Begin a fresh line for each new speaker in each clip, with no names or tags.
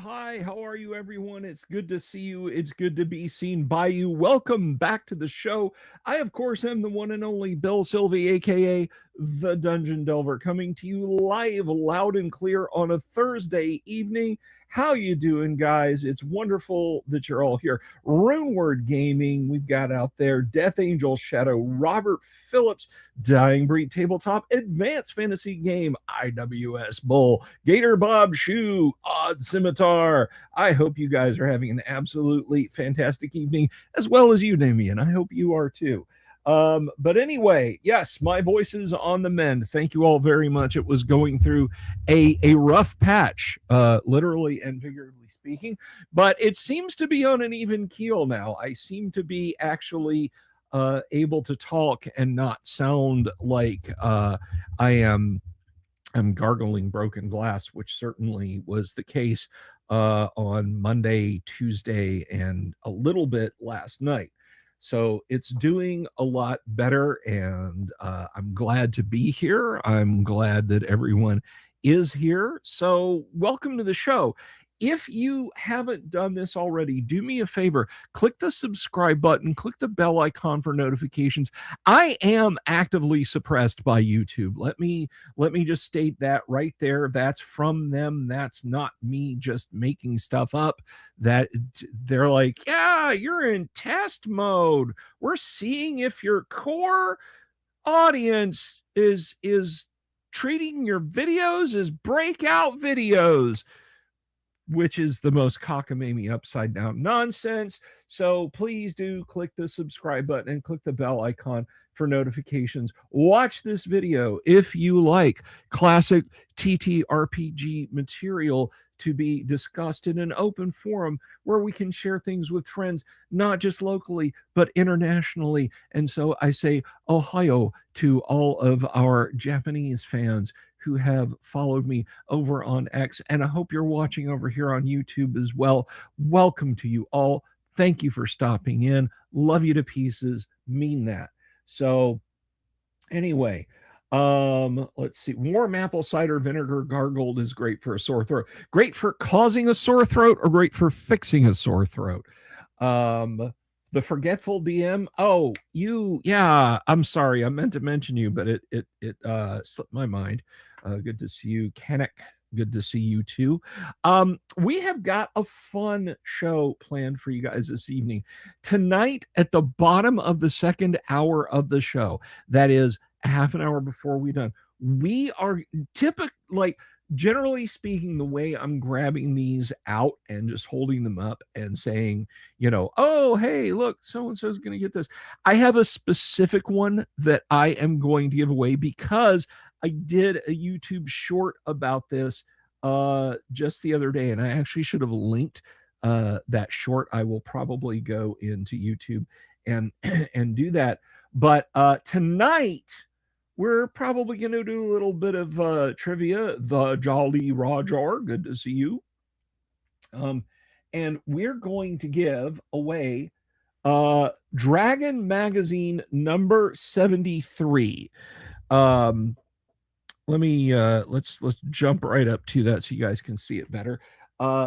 Hi, how are you, everyone? It's good to see you. It's good to be seen by you. Welcome back to the show. I, of course, am the one and only Bill Sylvie, aka the Dungeon Delver, coming to you live, loud and clear on a Thursday evening. How you doing, guys? It's wonderful that you're all here. Runeward Gaming, we've got out there Death Angel Shadow, Robert Phillips, Dying Breed Tabletop, Advanced Fantasy Game, IWS Bull, Gator Bob Shoe, Odd Scimitar. I hope you guys are having an absolutely fantastic evening, as well as you, Damien. I hope you are too. But anyway, yes, my voice is on the mend. Thank you all very much. It was going through a rough patch, literally and figuratively speaking, but it seems to be on an even keel now. I seem to be actually able to talk and not sound like I'm gargling broken glass, which certainly was the case on Monday, Tuesday, and a little bit last night. So it's doing a lot better, and I'm glad to be here. I'm glad that everyone is here. So welcome to the show. If you haven't done this already, do me a favor, click the subscribe button, click the bell icon for notifications. I am actively suppressed by YouTube. Let me just state that right there. That's from them. That's not me just making stuff up. That they're like, yeah, you're in test mode. We're seeing if your core audience is treating your videos as breakout videos, which is the most cockamamie upside down nonsense. So please do click the subscribe button and click the bell icon for notifications. Watch this video if you like classic TTRPG material to be discussed in an open forum where we can share things with friends, not just locally, but internationally. And so I say Ohio to all of our Japanese fans who have followed me over on X, and I hope you're watching over here on YouTube as well. Welcome to you all. Thank you for stopping in. Love you to pieces. Mean that. So anyway, let's see. Warm apple cider vinegar gargled is great for a sore throat. Great for causing a sore throat or great for fixing a sore throat. The forgetful DM. Oh, yeah, I'm sorry. I meant to mention you, but it slipped my mind. Good to see you, Kenneth. Good to see you too. We have got a fun show planned for you guys this evening. Tonight, at the bottom of the second hour of the show, that is a half an hour before we're done, we are generally speaking, the way I'm grabbing these out and just holding them up and saying, oh, hey, look, so-and-so is going to get this. I have a specific one that I am going to give away because I did a YouTube short about this just the other day, and I actually should have linked that short. I will probably go into YouTube and do that. But tonight, we're probably going to do a little bit of trivia. The Jolly Roger, good to see you. And we're going to give away Dragon Magazine number 73. Let's jump right up to that so you guys can see it better.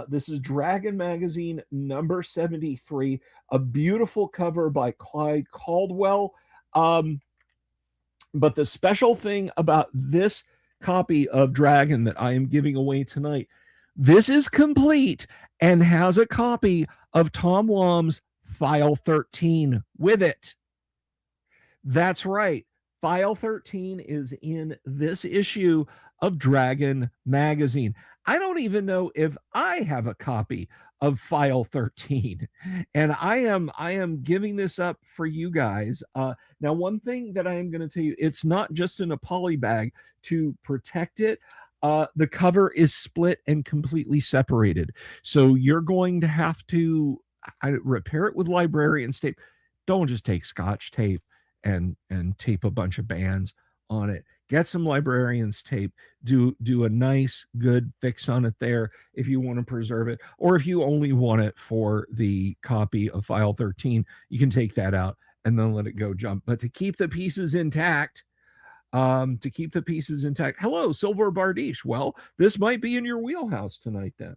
This is Dragon Magazine number 73, a beautiful cover by Clyde Caldwell. But the special thing about this copy of Dragon that I am giving away tonight, this is complete and has a copy of Tom Wom's File 13 with it. That's right. File 13 is in this issue of Dragon Magazine. I don't even know if I have a copy of File 13, and I am giving this up for you guys. Now, one thing that I am going to tell you, it's not just in a poly bag to protect it. The cover is split and completely separated, so you're going to have to repair it with librarian's tape. Don't just take Scotch tape and tape a bunch of bands on it. Get some librarian's tape, do a nice good fix on it there if you want to preserve it, or if you only want it for the copy of File 13, you can take that out and then let it go jump. But to keep the pieces intact, hello, Silver Bardiche. Well, this might be in your wheelhouse tonight then.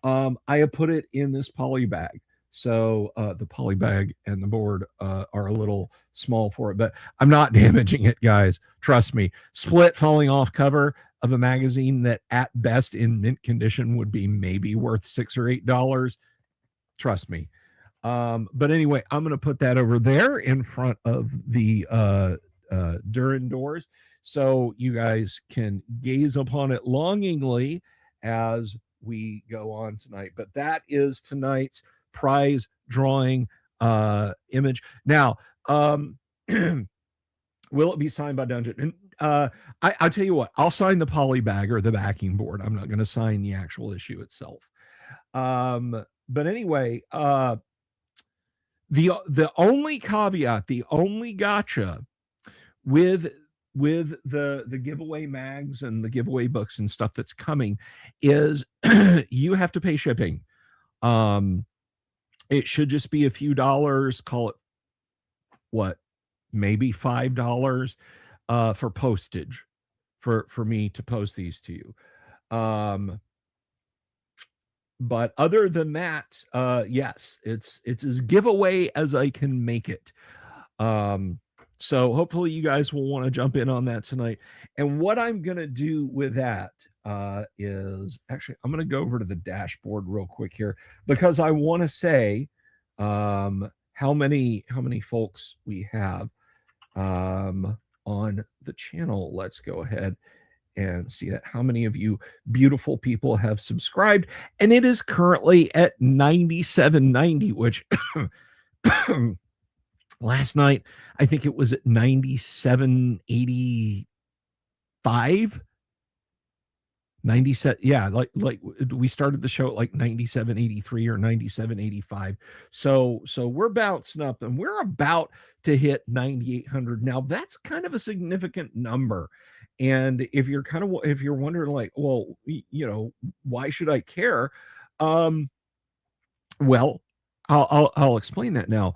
I have put it in this poly bag. So the poly bag and the board are a little small for it, but I'm not damaging it, guys. Trust me. Split falling off cover of a magazine that at best in mint condition would be maybe worth $6 or $8. Trust me. But anyway, I'm going to put that over there in front of the Durin doors so you guys can gaze upon it longingly as we go on tonight. But that is tonight's prize drawing image. Now, will it be signed by Dungeon? And I'll tell you what, I'll sign the poly bag or the backing board. I'm not going to sign the actual issue itself. But anyway, the only caveat, the only gotcha with the giveaway mags and the giveaway books and stuff that's coming is you have to pay shipping. It should just be a few dollars, call it what, maybe $5 for postage for me to post these to you. But other than that, yes, it's as giveaway as I can make it. So hopefully you guys will want to jump in on that tonight. And what I'm going to do with that is actually, I'm going to go over to the dashboard real quick here because I want to say how many folks we have on the channel. Let's go ahead and see that. How many of you beautiful people have subscribed? And it is currently at 9790, which last night I think it was at 9785. 97, yeah, like we started the show at like 9783 or 9785. So we're bouncing up and we're about to hit 9800. Now that's kind of a significant number. And if you're wondering like, well, you know, why should I care? Well, I'll explain that now.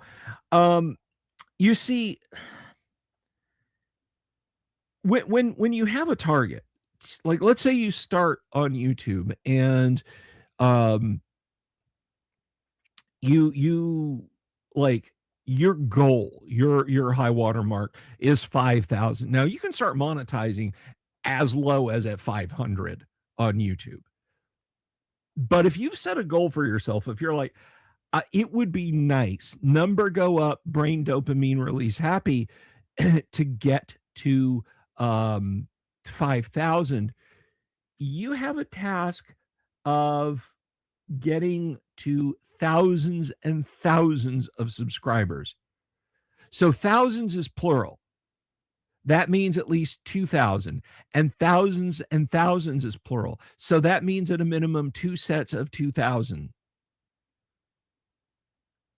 You see, when you have a target, like let's say you start on YouTube and you like your goal, your high water mark is 5,000. Now you can start monetizing as low as at 500 on YouTube. But if you've set a goal for yourself, if you're like, it would be nice, number go up, brain dopamine release, happy to get to 5,000, you have a task of getting to thousands and thousands of subscribers. So thousands is plural. That means at least 2,000, and thousands is plural. So that means at a minimum 2 sets of 2,000.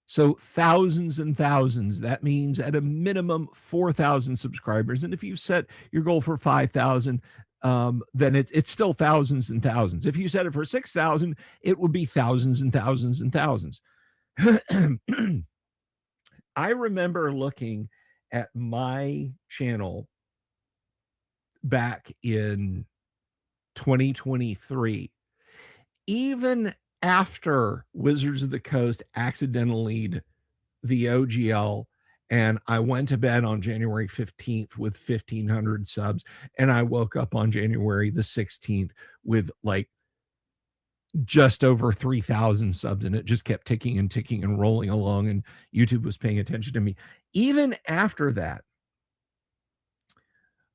So thousands and thousands, that means at a minimum 4,000 subscribers. And if you set your goal for 5,000, then it's still thousands and thousands. If you set it for 6,000, it would be thousands and thousands and thousands. I remember looking at my channel back in 2023, even after Wizards of the Coast accidentally the OGL, and I went to bed on January 15th with 1,500 subs, and I woke up on January the 16th with like just over 3,000 subs, and it just kept ticking and rolling along, and YouTube was paying attention to me. Even after that,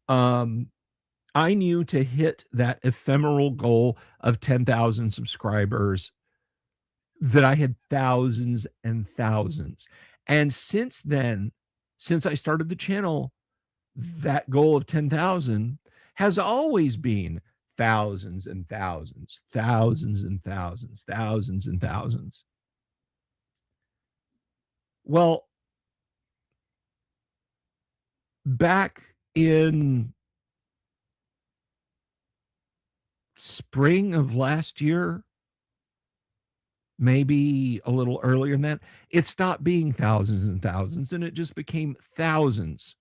I knew to hit that ephemeral goal of 10,000 subscribers that I had thousands and thousands. And since then, since I started the channel, that goal of 10,000 has always been thousands and thousands, thousands and thousands, thousands and thousands. Well, back in spring of last year, maybe a little earlier than that, it stopped being thousands and thousands, and it just became thousands,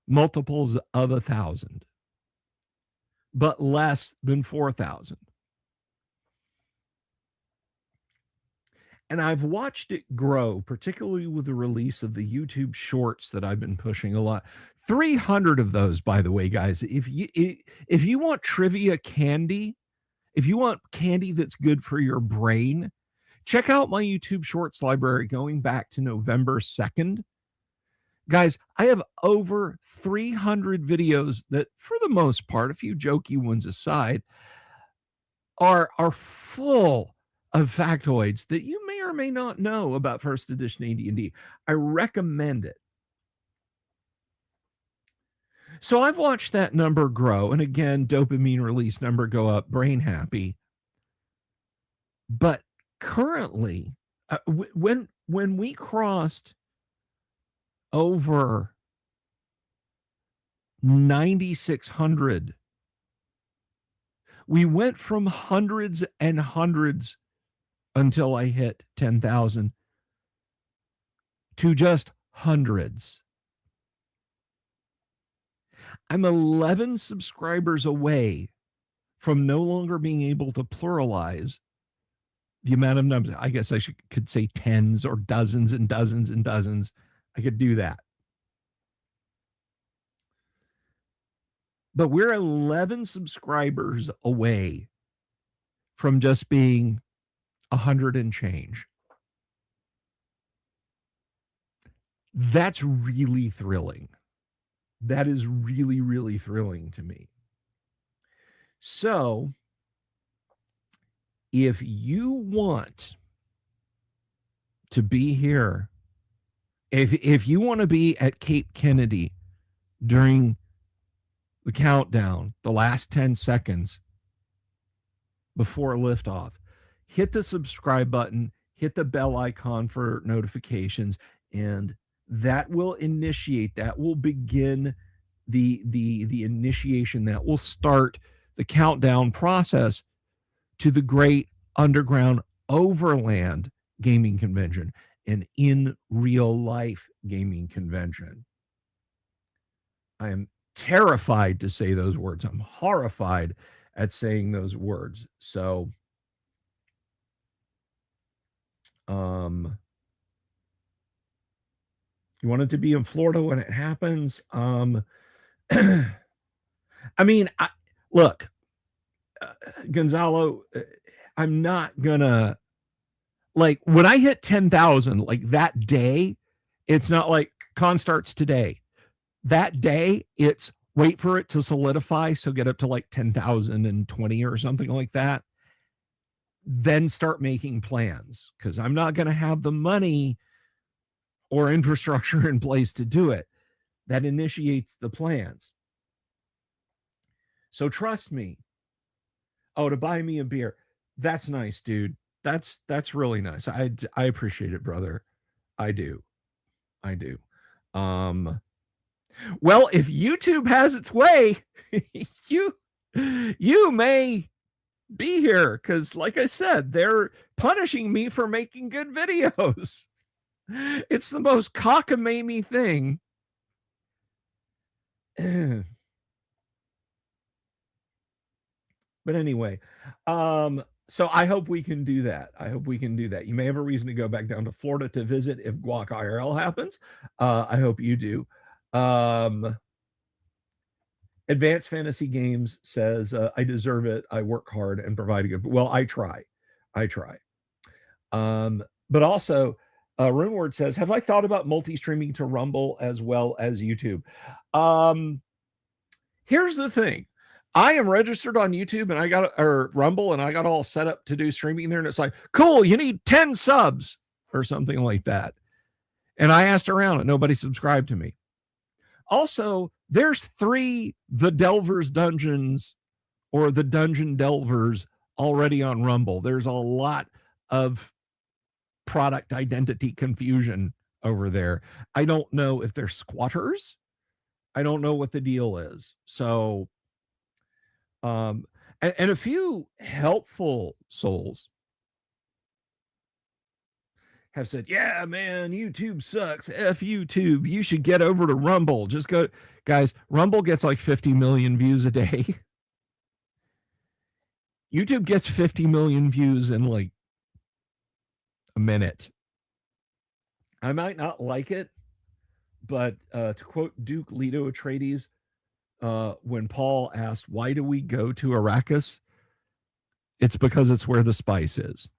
multiples of 1,000, but less than 4,000. And I've watched it grow, particularly with the release of the YouTube shorts that I've been pushing a lot. 300 of those, by the way, guys. If you want trivia candy, if you want candy that's good for your brain, check out my YouTube shorts library going back to November 2nd. Guys, I have over 300 videos that, for the most part, a few jokey ones aside, are full of factoids that you may or may not know about first edition AD&D. I recommend it. So I've watched that number grow, and again, dopamine release number go up, brain happy. But currently, when we crossed over 9,600, we went from hundreds and hundreds until I hit 10,000 to just hundreds. I'm 11 subscribers away from no longer being able to pluralize the amount of numbers. I guess I could say tens or dozens and dozens and dozens. I could do that. But we're 11 subscribers away from just being 100 and change. That's really thrilling. That is really, really thrilling to me. So, if you want to be here, if you want to be at Cape Kennedy during the countdown, the last 10 seconds before liftoff, hit the subscribe button, hit the bell icon for notifications, and that will initiate, that will begin the initiation, that will start the countdown process to the great underground overland gaming convention, an in real life gaming convention. I am terrified to say those words. I'm horrified at saying those words. So, you want it to be in Florida when it happens. I mean, look, Gonzalo, I'm not gonna, like, when I hit 10,000, like that day, it's not like con starts today. That day, it's wait for it to solidify, so get up to like 10,020 or something like that. Then start making plans, because I'm not going to have the money or infrastructure in place to do it. That initiates the plans. So trust me. Oh, to buy me a beer. That's nice, dude. That's really nice. I appreciate it, brother. I do. Well, if YouTube has its way, you may be here, because like I said, they're punishing me for making good videos. It's the most cockamamie thing. But anyway, so I hope we can do that. You may have a reason to go back down to Florida to visit if GUOGC IRL happens. I hope you do. Advanced Fantasy Games says, I deserve it. I work hard and provide a good, well, I try. But also, Runeward says, have I thought about multi-streaming to Rumble as well as YouTube? Here's the thing. I am registered on YouTube and I got, or Rumble, and I got all set up to do streaming there. And it's like, cool, you need 10 subs or something like that. And I asked around and nobody subscribed to me. Also, there's 3 The Delvers Dungeons or the Dungeon Delvers already on Rumble. There's a lot of product identity confusion over there. I don't know if they're squatters. I don't know what the deal is. So, and a few helpful souls have said, yeah, man, YouTube sucks. F YouTube. You should get over to Rumble. Just go. Guys, Rumble gets like 50 million views a day. YouTube gets 50 million views in like a minute. I might not like it, but to quote Duke Leto Atreides, when Paul asked, why do we go to Arrakis? It's because it's where the spice is.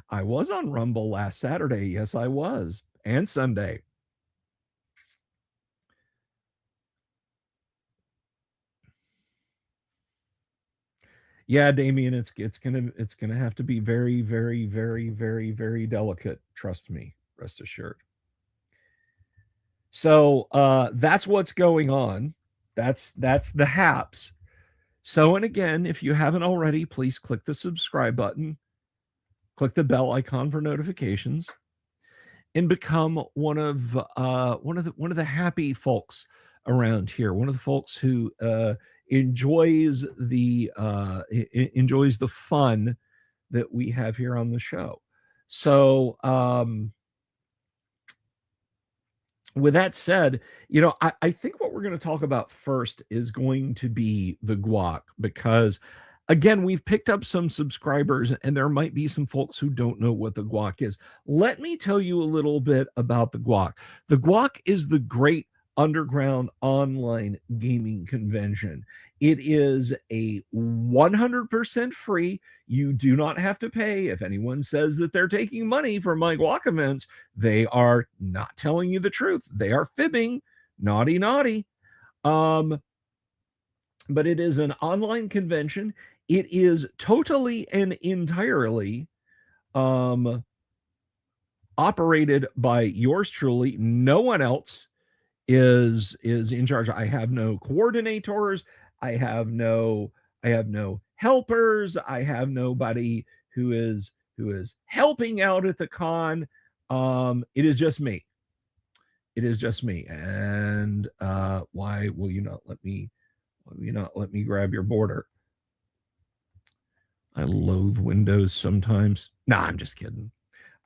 I was on Rumble last Saturday. Yes, I was. And Sunday. Yeah, Damien, it's gonna have to be very, very, very, very, very delicate. Trust me. Rest assured. So that's what's going on. That's the haps. So, and again, if you haven't already, please click the subscribe button, click the bell icon for notifications, and become one of the happy folks around here. One of the folks who enjoys the fun that we have here on the show. So, with that said, I think what we're going to talk about first is going to be the guac, because again, we've picked up some subscribers and there might be some folks who don't know what the guac is. Let me tell you a little bit about the guac. The guac is the Great Underground Online Gaming Convention. It is a 100% free. You do not have to pay. If anyone says that they're taking money for my guac events, they are not telling you the truth. They are fibbing. Naughty, naughty. But it is an online convention. It is totally and entirely operated by yours truly. No one else is in charge. I have no coordinators. I have no helpers. I have nobody who is helping out at the con. It is just me. It is just me. And why will you not let me grab your border? I loathe Windows sometimes. Nah, I'm just kidding.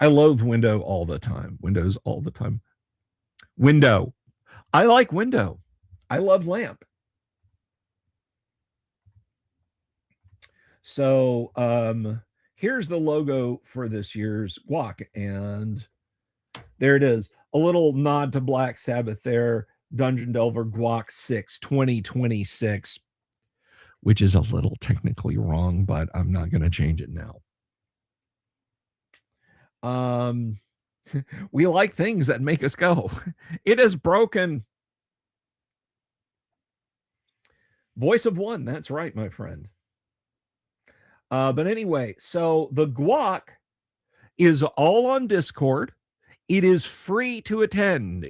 I loathe Windows all the time. Windows all the time. Window. I like Window. I love Lamp. So here's the logo for this year's guac, and there it is. A little nod to Black Sabbath there. Dungeon Delver Guac 6 2026, which is a little technically wrong, but I'm not going to change it now. We like things that make us go. It is broken. Voice of one. That's right, my friend. But anyway, so the guac is all on Discord. It is free to attend.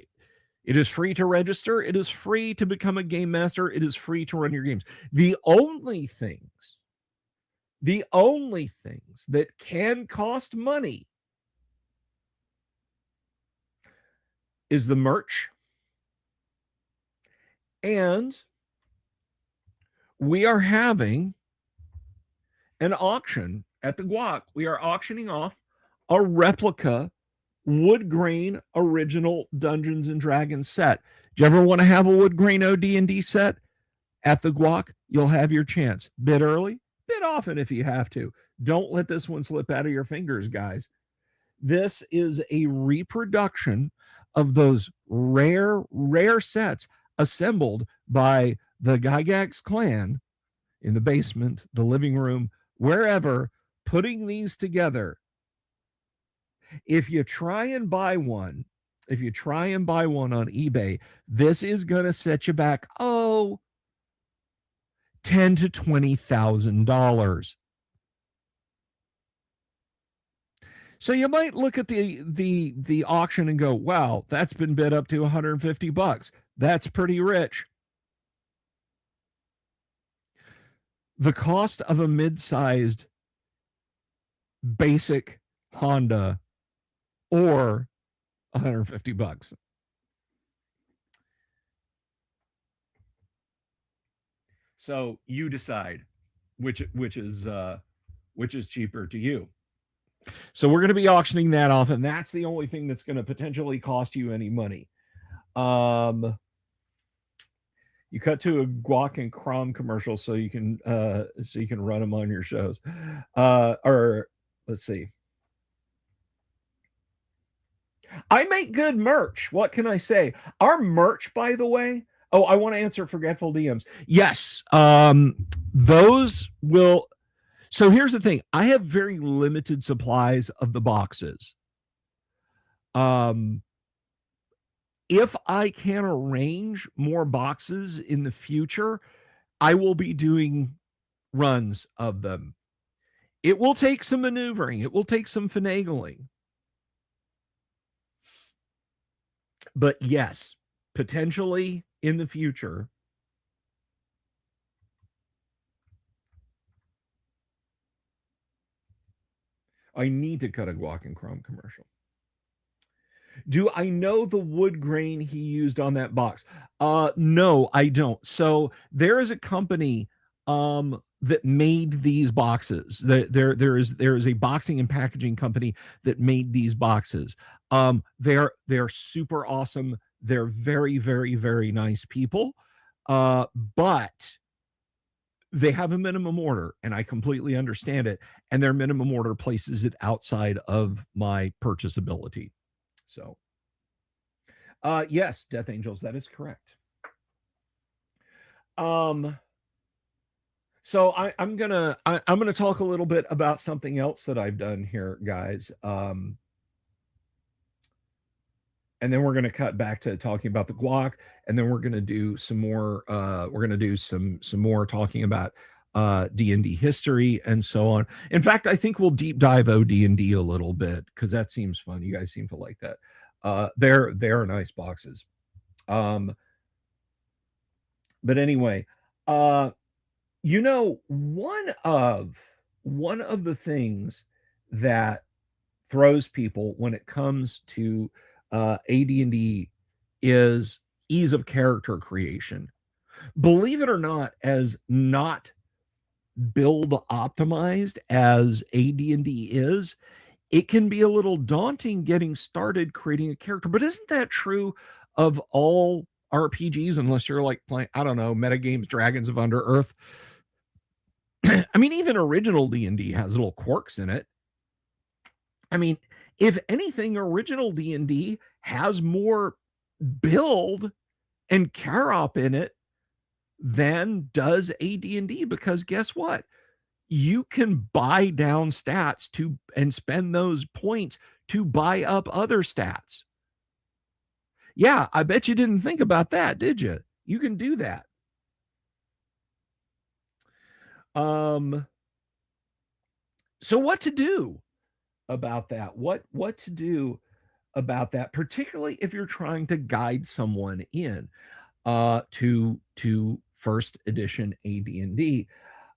It is free to register. It is free to become a game master. It is free to run your games. The only things that can cost money is the merch. And we are having an auction at the guac. We are auctioning off a replica wood grain original Dungeons and Dragons set. Do you ever want to have a wood grain OD&D set? At the guac, you'll have your chance. Bid early, bid often if you have to. Don't let this one slip out of your fingers, guys. This is a reproduction of those rare sets assembled by the Gygax clan in the basement, the living room, wherever, putting these together. If you try and buy one on eBay, this is going to set you back, $10,000 to $20,000. So you might look at the auction and go, wow, that's been bid up to $150. That's pretty rich. The cost of a mid-sized basic Honda or $150. So you decide which is cheaper to you. So we're going to be auctioning that off, and that's the only thing that's going to potentially cost you any money. You cut to a guac and Crom commercial so you can run them on your shows. Or let's see. I make good merch. What can I say? Our merch, by the way. Oh, I want to answer forgetful DMs. Yes. Those will. So here's the thing. I have very limited supplies of the boxes. If I can arrange more boxes in the future, I will be doing runs of them. It will take some maneuvering. It will take some finagling. But yes, potentially in the future. I need to cut a guac and chrome commercial. Do I know the wood grain he used on that box? No, I don't. So there is a company that made these boxes. There is a boxing and packaging company that made these boxes. They're super awesome. They're very, very, very nice people. But they have a minimum order, and I completely understand it. And their minimum order places it outside of my purchasability. So, yes, Death Angels, that is correct. So I'm gonna talk a little bit about something else that I've done here, guys. And then we're gonna cut back to talking about the guac, and then we're gonna do some more. We're gonna do some more talking about D&D history and so on. In fact, I think we'll deep dive OD&D a little bit because that seems fun. You guys seem to like that. They're nice boxes. But anyway, you know, one of the things that throws people when it comes to AD&D is ease of character creation. Believe it or not, as not build optimized as AD&D is, it can be a little daunting getting started creating a character. But isn't that true of all RPGs, unless you're like playing, I don't know, metagames, Dragons of Under Earth? I mean, even original D&D has little quirks in it. I mean, if anything, original D&D has more build and care op in it than does AD&D, because guess what? You can buy down stats to and spend those points to buy up other stats. Yeah, I bet you didn't think about that, did you? You can do that. So what to do about that? What to do about that, particularly if you're trying to guide someone in to first edition AD&D?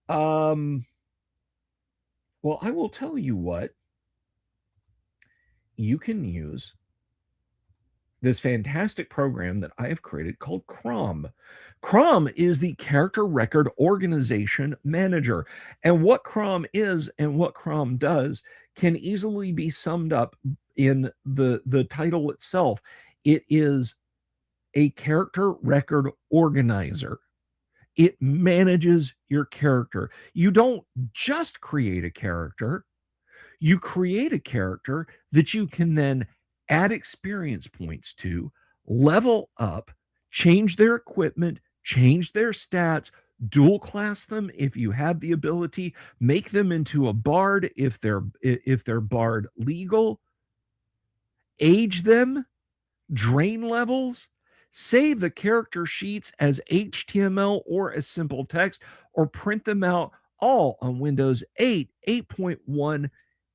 Well, I will tell you what. You can use this fantastic program that I have created called CROM. CROM is the Character Record Organization Manager. And what CROM is and what CROM does can easily be summed up in the title itself. It is a character record organizer. It manages your character. You don't just create a character, you create a character that you can then add experience points to, level up, change their equipment, change their stats, dual class them if you have the ability, make them into a bard if they're bard legal, age them, drain levels, save the character sheets as HTML or as simple text, or print them out all on Windows 8, 8.1,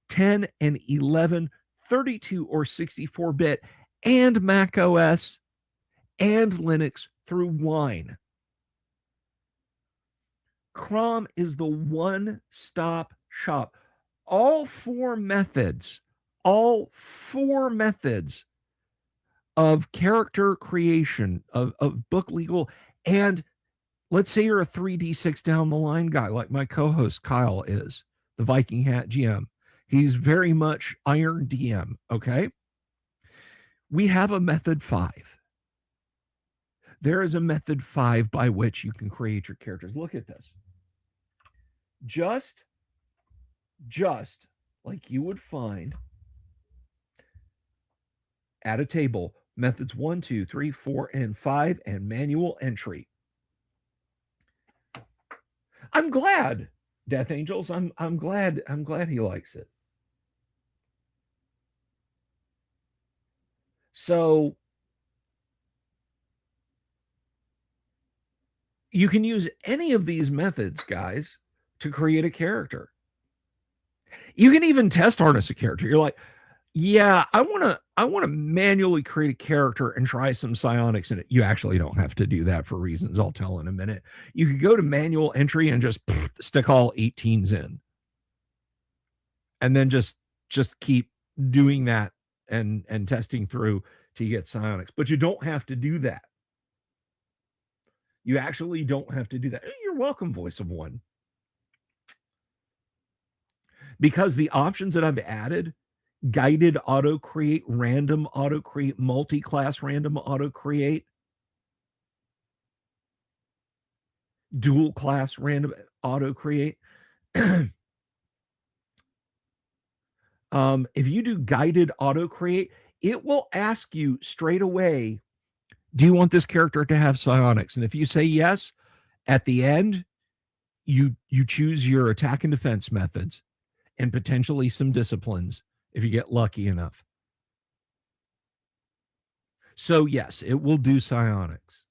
10 and 11, 32 or 64-bit, and Mac OS and Linux through Wine. CROM is the one-stop shop. All four methods of character creation, of book legal, and let's say you're a 3D6 down the line guy like my co-host Kyle is, the Viking Hat GM. He's very much Iron DM, okay? We have a method 5. There is a method 5 by which you can create your characters. Look at this. Just like you would find Add a table, methods 1, 2, 3, 4, and 5, and manual entry. I'm glad, Death Angels. I'm glad he likes it. So you can use any of these methods, guys, to create a character. You can even test harness a character. You're like, yeah, I want to manually create a character and try some psionics in it. You actually don't have to do that for reasons I'll tell in a minute. You could go to manual entry and just stick all 18s in. And then just keep doing that and testing through till you get psionics. But you don't have to do that. You actually don't have to do that. You're welcome, Voice of One. Because the options that I've added, guided auto create, random auto create, multi-class random auto create, dual class random auto create. If you do guided auto create, it will ask you straight away, do you want this character to have psionics? And if you say yes, at the end, you choose your attack and defense methods and potentially some disciplines if you get lucky enough. So yes, it will do psionics.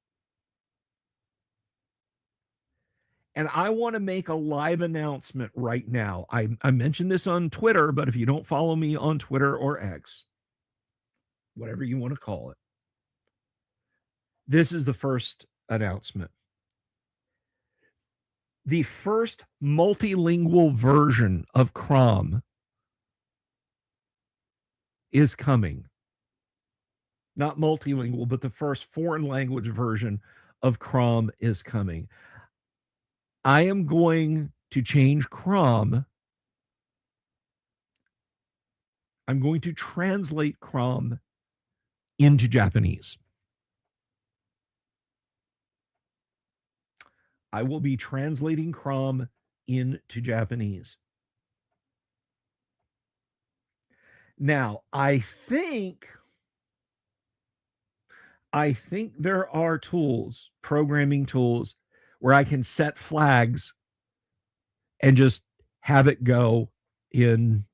And I want to make a live announcement right now. I mentioned this on Twitter, but if you don't follow me on Twitter or X, whatever you want to call it, this is the first announcement. The first multilingual version of Crom is coming. Not multilingual, but the first foreign language version of Crom is coming. I am going to change Crom. I'm going to translate Crom into Japanese. I will be translating Crom into Japanese. Now, I think there are tools, programming tools, where I can set flags and just have it go in,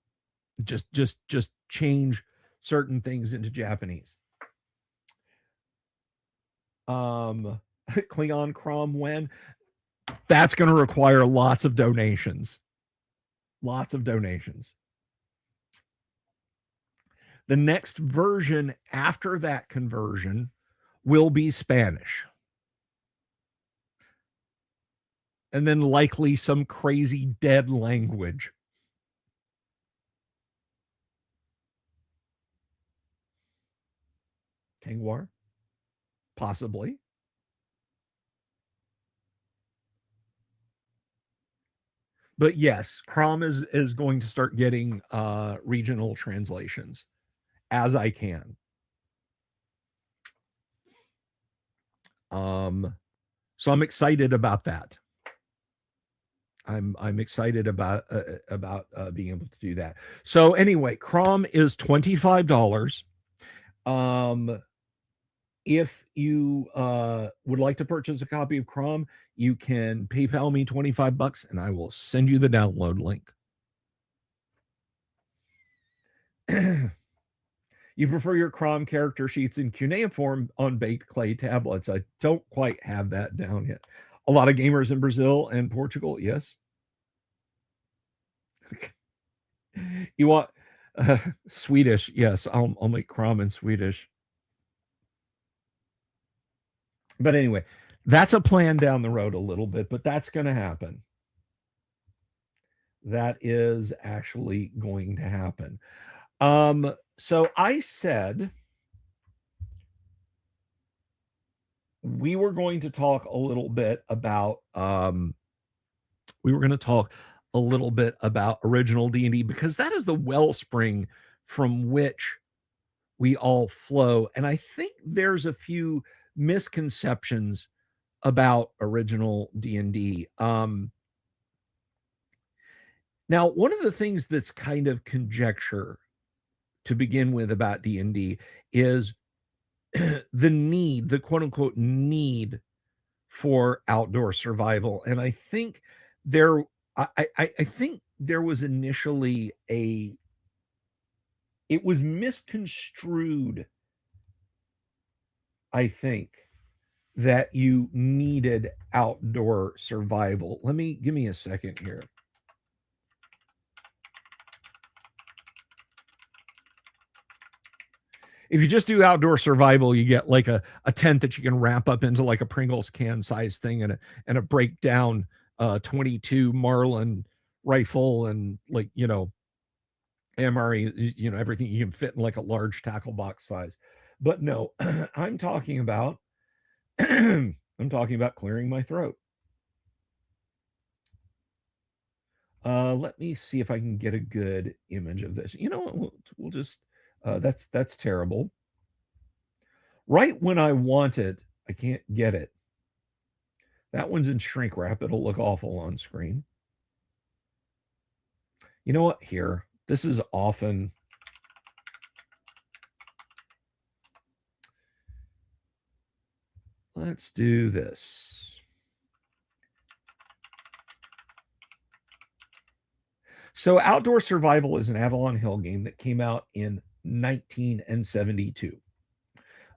just change certain things into Japanese. Klingon Crom when? That's going to require lots of donations. Lots of donations. The next version after that conversion will be Spanish. And then likely some crazy dead language. Tengwar? Possibly. But yes, Crom is going to start getting regional translations as I can. So I'm excited about that. I'm excited about being able to do that. So anyway, Crom is $25. If you would like to purchase a copy of Crom, you can PayPal me $25 and I will send you the download link. You prefer your Crom character sheets in cuneiform on baked clay tablets. I don't quite have that down yet. A lot of gamers in Brazil and Portugal, yes. You want Swedish? Yes, I'll make Crom in Swedish. But anyway, that's a plan down the road a little bit, but that's going to happen. That is actually going to happen. So I said we were going to talk a little bit about original D&D because that is the wellspring from which we all flow. And I think there's a few misconceptions about original D&D. Now, one of the things that's kind of conjecture to begin with about D&D is the quote unquote need for outdoor survival. And I think I think there was initially it was misconstrued, I think, that you needed outdoor survival. Give me a second here. If you just do outdoor survival, you get like a tent that you can wrap up into like a Pringles can size thing and a breakdown 22 Marlin rifle and like, MRE, everything you can fit in like a large tackle box size. But no, I'm talking about clearing my throat. Let me see if I can get a good image of this. You know what? We'll just that's terrible. Right when I want it, I can't get it. That one's in shrink wrap. It'll look awful on screen. You know what? Here, this is often. Let's do this. So Outdoor Survival is an Avalon Hill game that came out in 1972.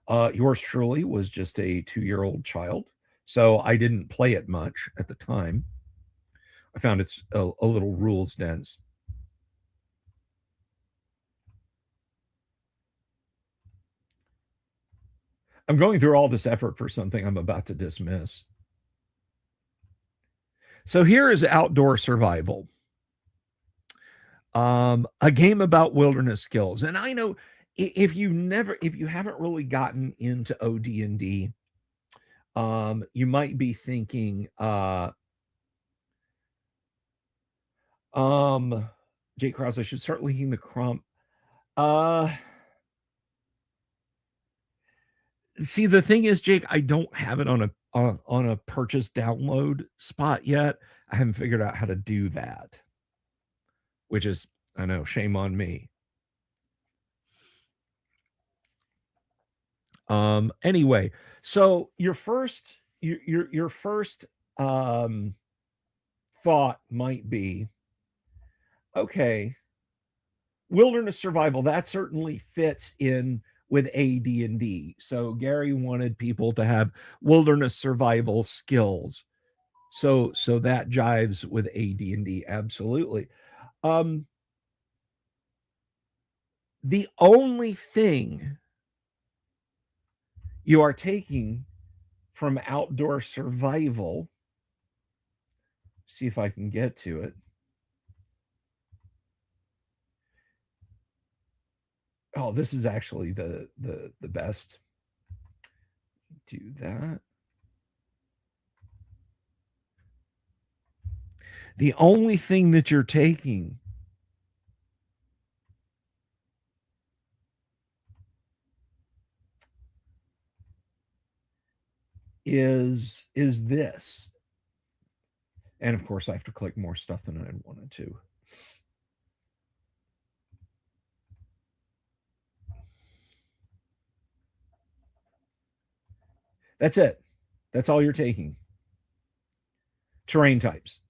Yours truly was just a 2-year-old child, so I didn't play it much at the time. I found it's a little rules dense. I'm going through all this effort for something I'm about to dismiss. So here is Outdoor Survival, a game about wilderness skills. And I know if you haven't really gotten into OD&D, you might be thinking, Jake Krause, I should start linking the Crump. See, the thing is, Jake, I don't have it on a purchase download spot yet. I haven't figured out how to do that, which is, I know, shame on me. Anyway, so your first thought might be, okay, wilderness survival, that certainly fits in with AD&D. So Gary wanted people to have wilderness survival skills. So that jives with AD&D, absolutely. The only thing you are taking from outdoor survival, see if I can get to it. Oh, this is actually the best. Do that. The only thing that you're taking is this. And of course, I have to click more stuff than I wanted to. That's it. That's all you're taking. Terrain types.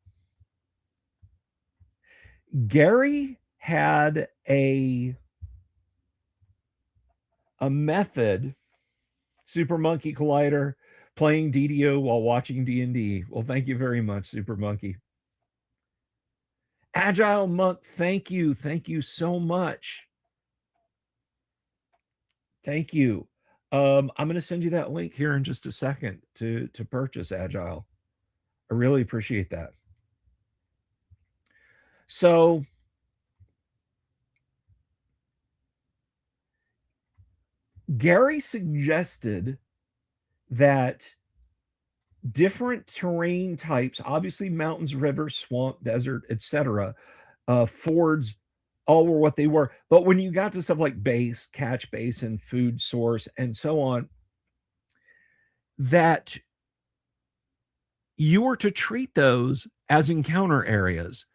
Gary had a method, Super Monkey Collider, playing DDO while watching D&D. Well, thank you very much, Super Monkey. Agile Monk, thank you. Thank you so much. Thank you. I'm going to send you that link here in just a second to purchase Agile. I really appreciate that. So Gary suggested that different terrain types, obviously mountains, rivers, swamp, desert, etc., fords, all were what they were. But when you got to stuff like base, catch basin, food source, and so on, that you were to treat those as encounter areas,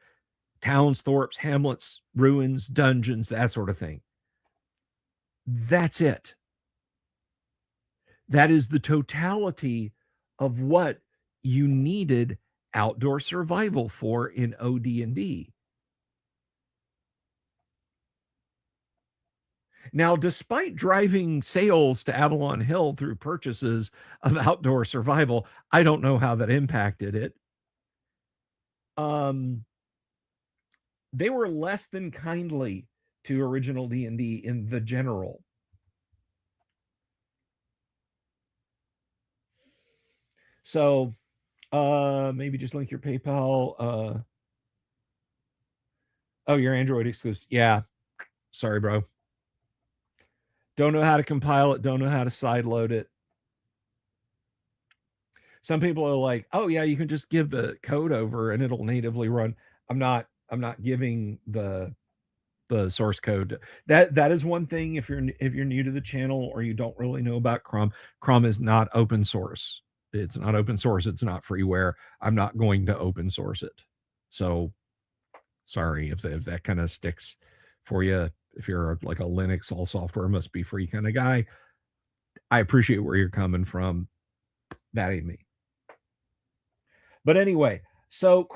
towns, thorps, hamlets, ruins, dungeons, that sort of thing. That's it. That is the totality of what you needed outdoor survival for in OD&D. Now, despite driving sales to Avalon Hill through purchases of outdoor survival, I don't know how that impacted it. They were less than kindly to original D&D in the general. So maybe just link your PayPal. Oh, your Android exclusive. Yeah. Sorry, bro. Don't know how to compile it. Don't know how to sideload it. Some people are like, oh yeah, you can just give the code over and it'll natively run. I'm not giving the source code. That is one thing. If you're new to the channel or you don't really know about Chrome is not open source. It's not open source. It's not freeware. I'm not going to open source it. So sorry if that kind of sticks for you. If you're like a Linux, all software must be free kind of guy, I appreciate where you're coming from. That ain't me. But anyway, so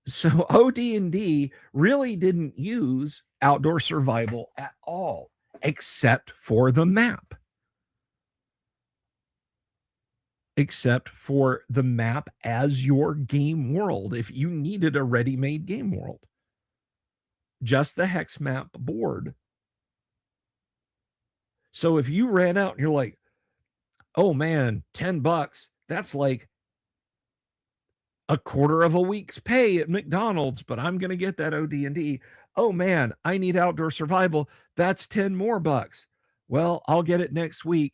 so OD&D really didn't use outdoor survival at all, except for the map. Except for the map as your game world, if you needed a ready-made game world. Just the hex map board. So if you ran out and you're like, oh man, $10, that's like a quarter of a week's pay at McDonald's, but I'm going to get that OD&D. Oh man, I need outdoor survival. That's 10 more bucks. Well, I'll get it next week.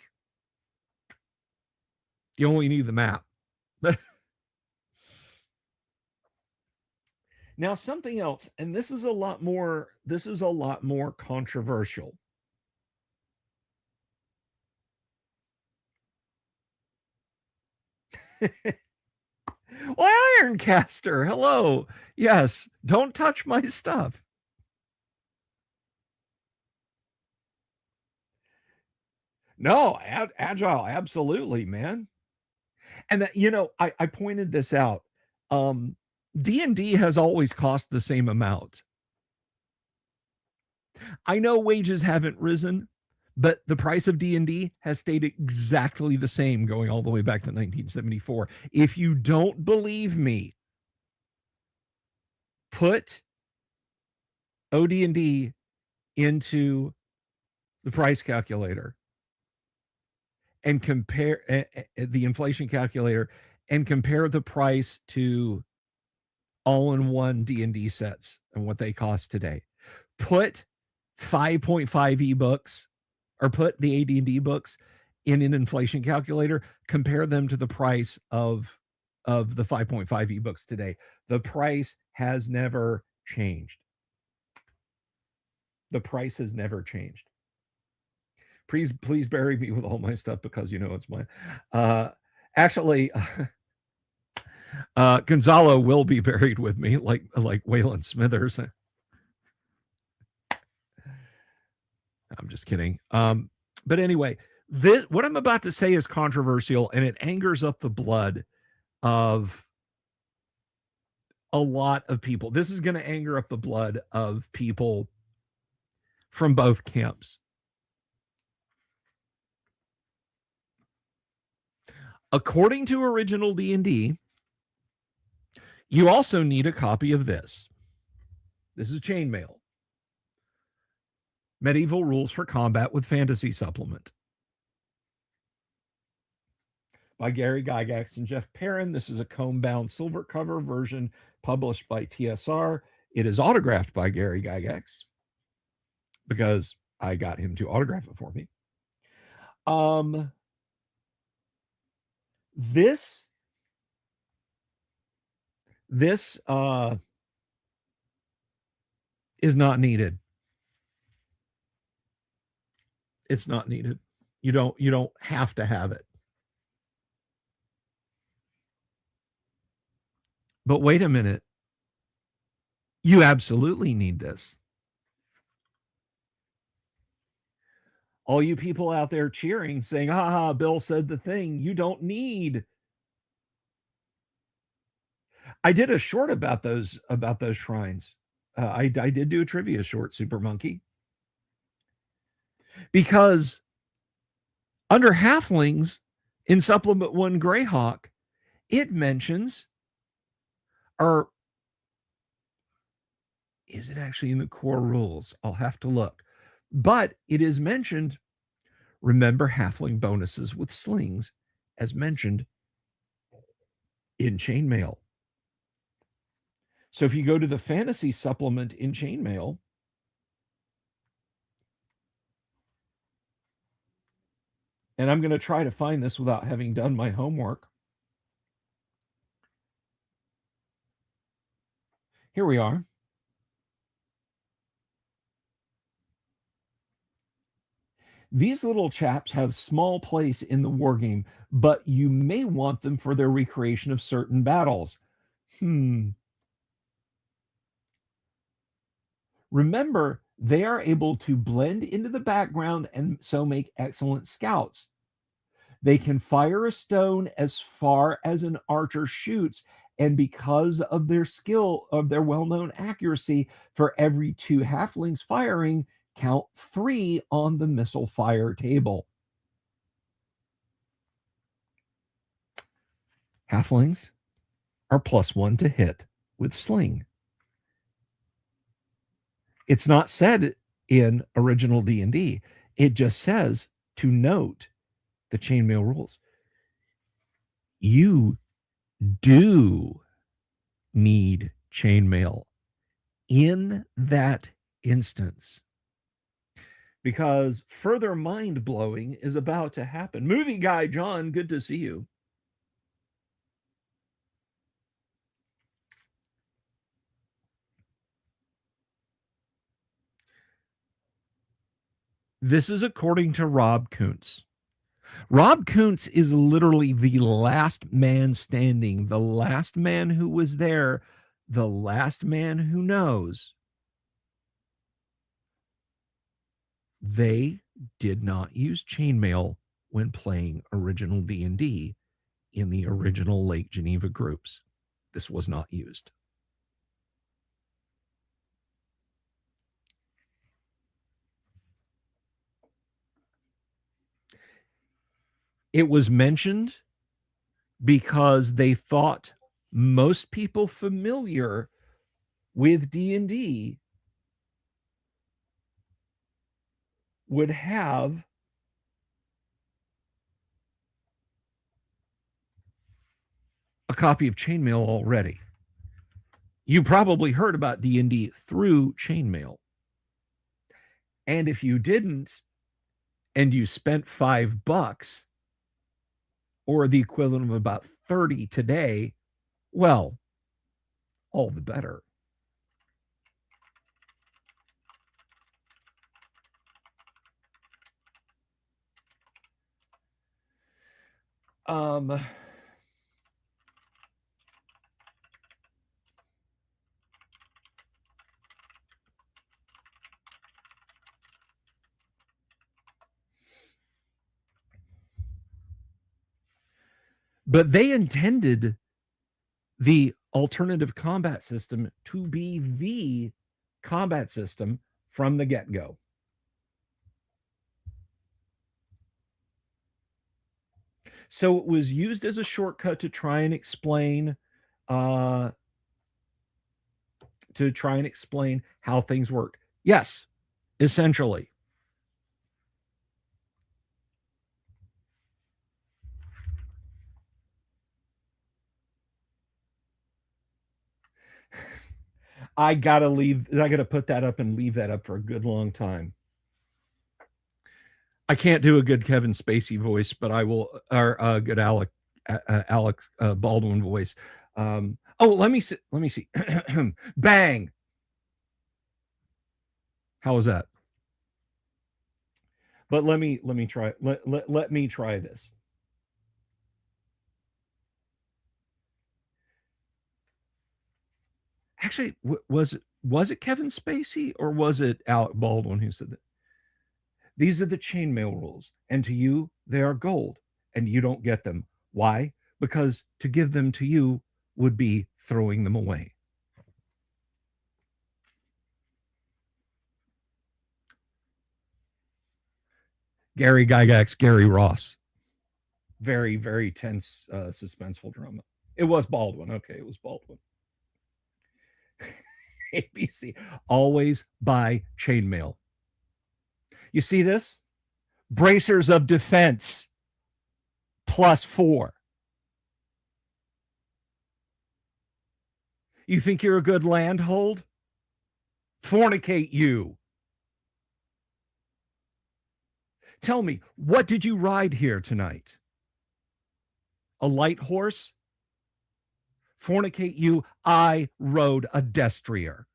You only need the map. Now, something else, and this is a lot more controversial. Well, Ironcaster, hello. Yes, don't touch my stuff. No, agile, absolutely, man. And that, you know, I pointed this out. D&D has always cost the same amount. I know wages haven't risen, but the price of D&D has stayed exactly the same going all the way back to 1974. If you don't believe me, put OD&D into the price calculator and compare the inflation calculator and compare the price to all-in-one D&D sets and what they cost today. Put 5.5 ebooks or put the AD&D books in an inflation calculator, compare them to the price of the 5.5 ebooks today. The price has never changed. The price has never changed. Please bury me with all my stuff because you know it's mine. Actually, Gonzalo will be buried with me, like Waylon Smithers. I'm just kidding. But anyway, what I'm about to say is controversial, and it angers up the blood of a lot of people. This is going to anger up the blood of people from both camps. According to original D&D, you also need a copy of this. This is Chainmail. Medieval Rules for Combat with Fantasy Supplement by Gary Gygax and Jeff Perrin. This is a comb-bound silver cover version published by TSR. It is autographed by Gary Gygax because I got him to autograph it for me. This is not needed. It's not needed. You don't have to have it. But wait a minute. You absolutely need this. All you people out there cheering, saying, "Ha, Bill said the thing you don't need." I did a short about those shrines. I did do a trivia short, Super Monkey, because under halflings in Supplement 1 Greyhawk, it mentions, or is it actually in the core rules? I'll have to look. But it is mentioned, remember halfling bonuses with slings, as mentioned in chainmail. So if you go to the fantasy supplement in chainmail, and I'm going to try to find this without having done my homework. Here we are. These little chaps have small place in the wargame, but you may want them for their recreation of certain battles. Remember, they are able to blend into the background and so make excellent scouts. They can fire a stone as far as an archer shoots, and because of their skill, of their well-known accuracy, for every 2 halflings firing, count 3 on the missile fire table. Halflings are +1 to hit with sling. It's not said in original D&D. It just says to note the chainmail rules. You do need chainmail in that instance, because further mind-blowing is about to happen. Movie guy John, good to see you. This is according to Rob Kuntz. Rob Kuntz is literally the last man standing, the last man who was there, the last man who knows. They did not use chainmail when playing original D&D in the original Lake Geneva groups. This was not used. It was mentioned because they thought most people familiar with D&D would have a copy of chainmail already. You probably heard about D&D through chainmail. And if you didn't, and you spent $5 or the equivalent of about 30 today, well, all the better. But they intended the alternative combat system to be the combat system from the get-go. So it was used as a shortcut to try and explain how things worked. Yes, essentially. I gotta put that up and leave that up for a good long time. I can't do a good Kevin Spacey voice, but I will, or a good Alex Baldwin voice. Let me see. Bang. How was that? But let me try. Let me try this. Actually, was it Kevin Spacey or was it Alec Baldwin who said that? These are the chainmail rules, and to you, they are gold, and you don't get them. Why? Because to give them to you would be throwing them away. Gary Gygax, Gary Ross. Very, very tense, suspenseful drama. It was Baldwin. Okay, it was Baldwin. ABC. Always buy chainmail. You see this? Bracers of defense +4. You think you're a good landhold? Fornicate you. Tell me, what did you ride here tonight? A light horse? Fornicate you, I rode a destrier.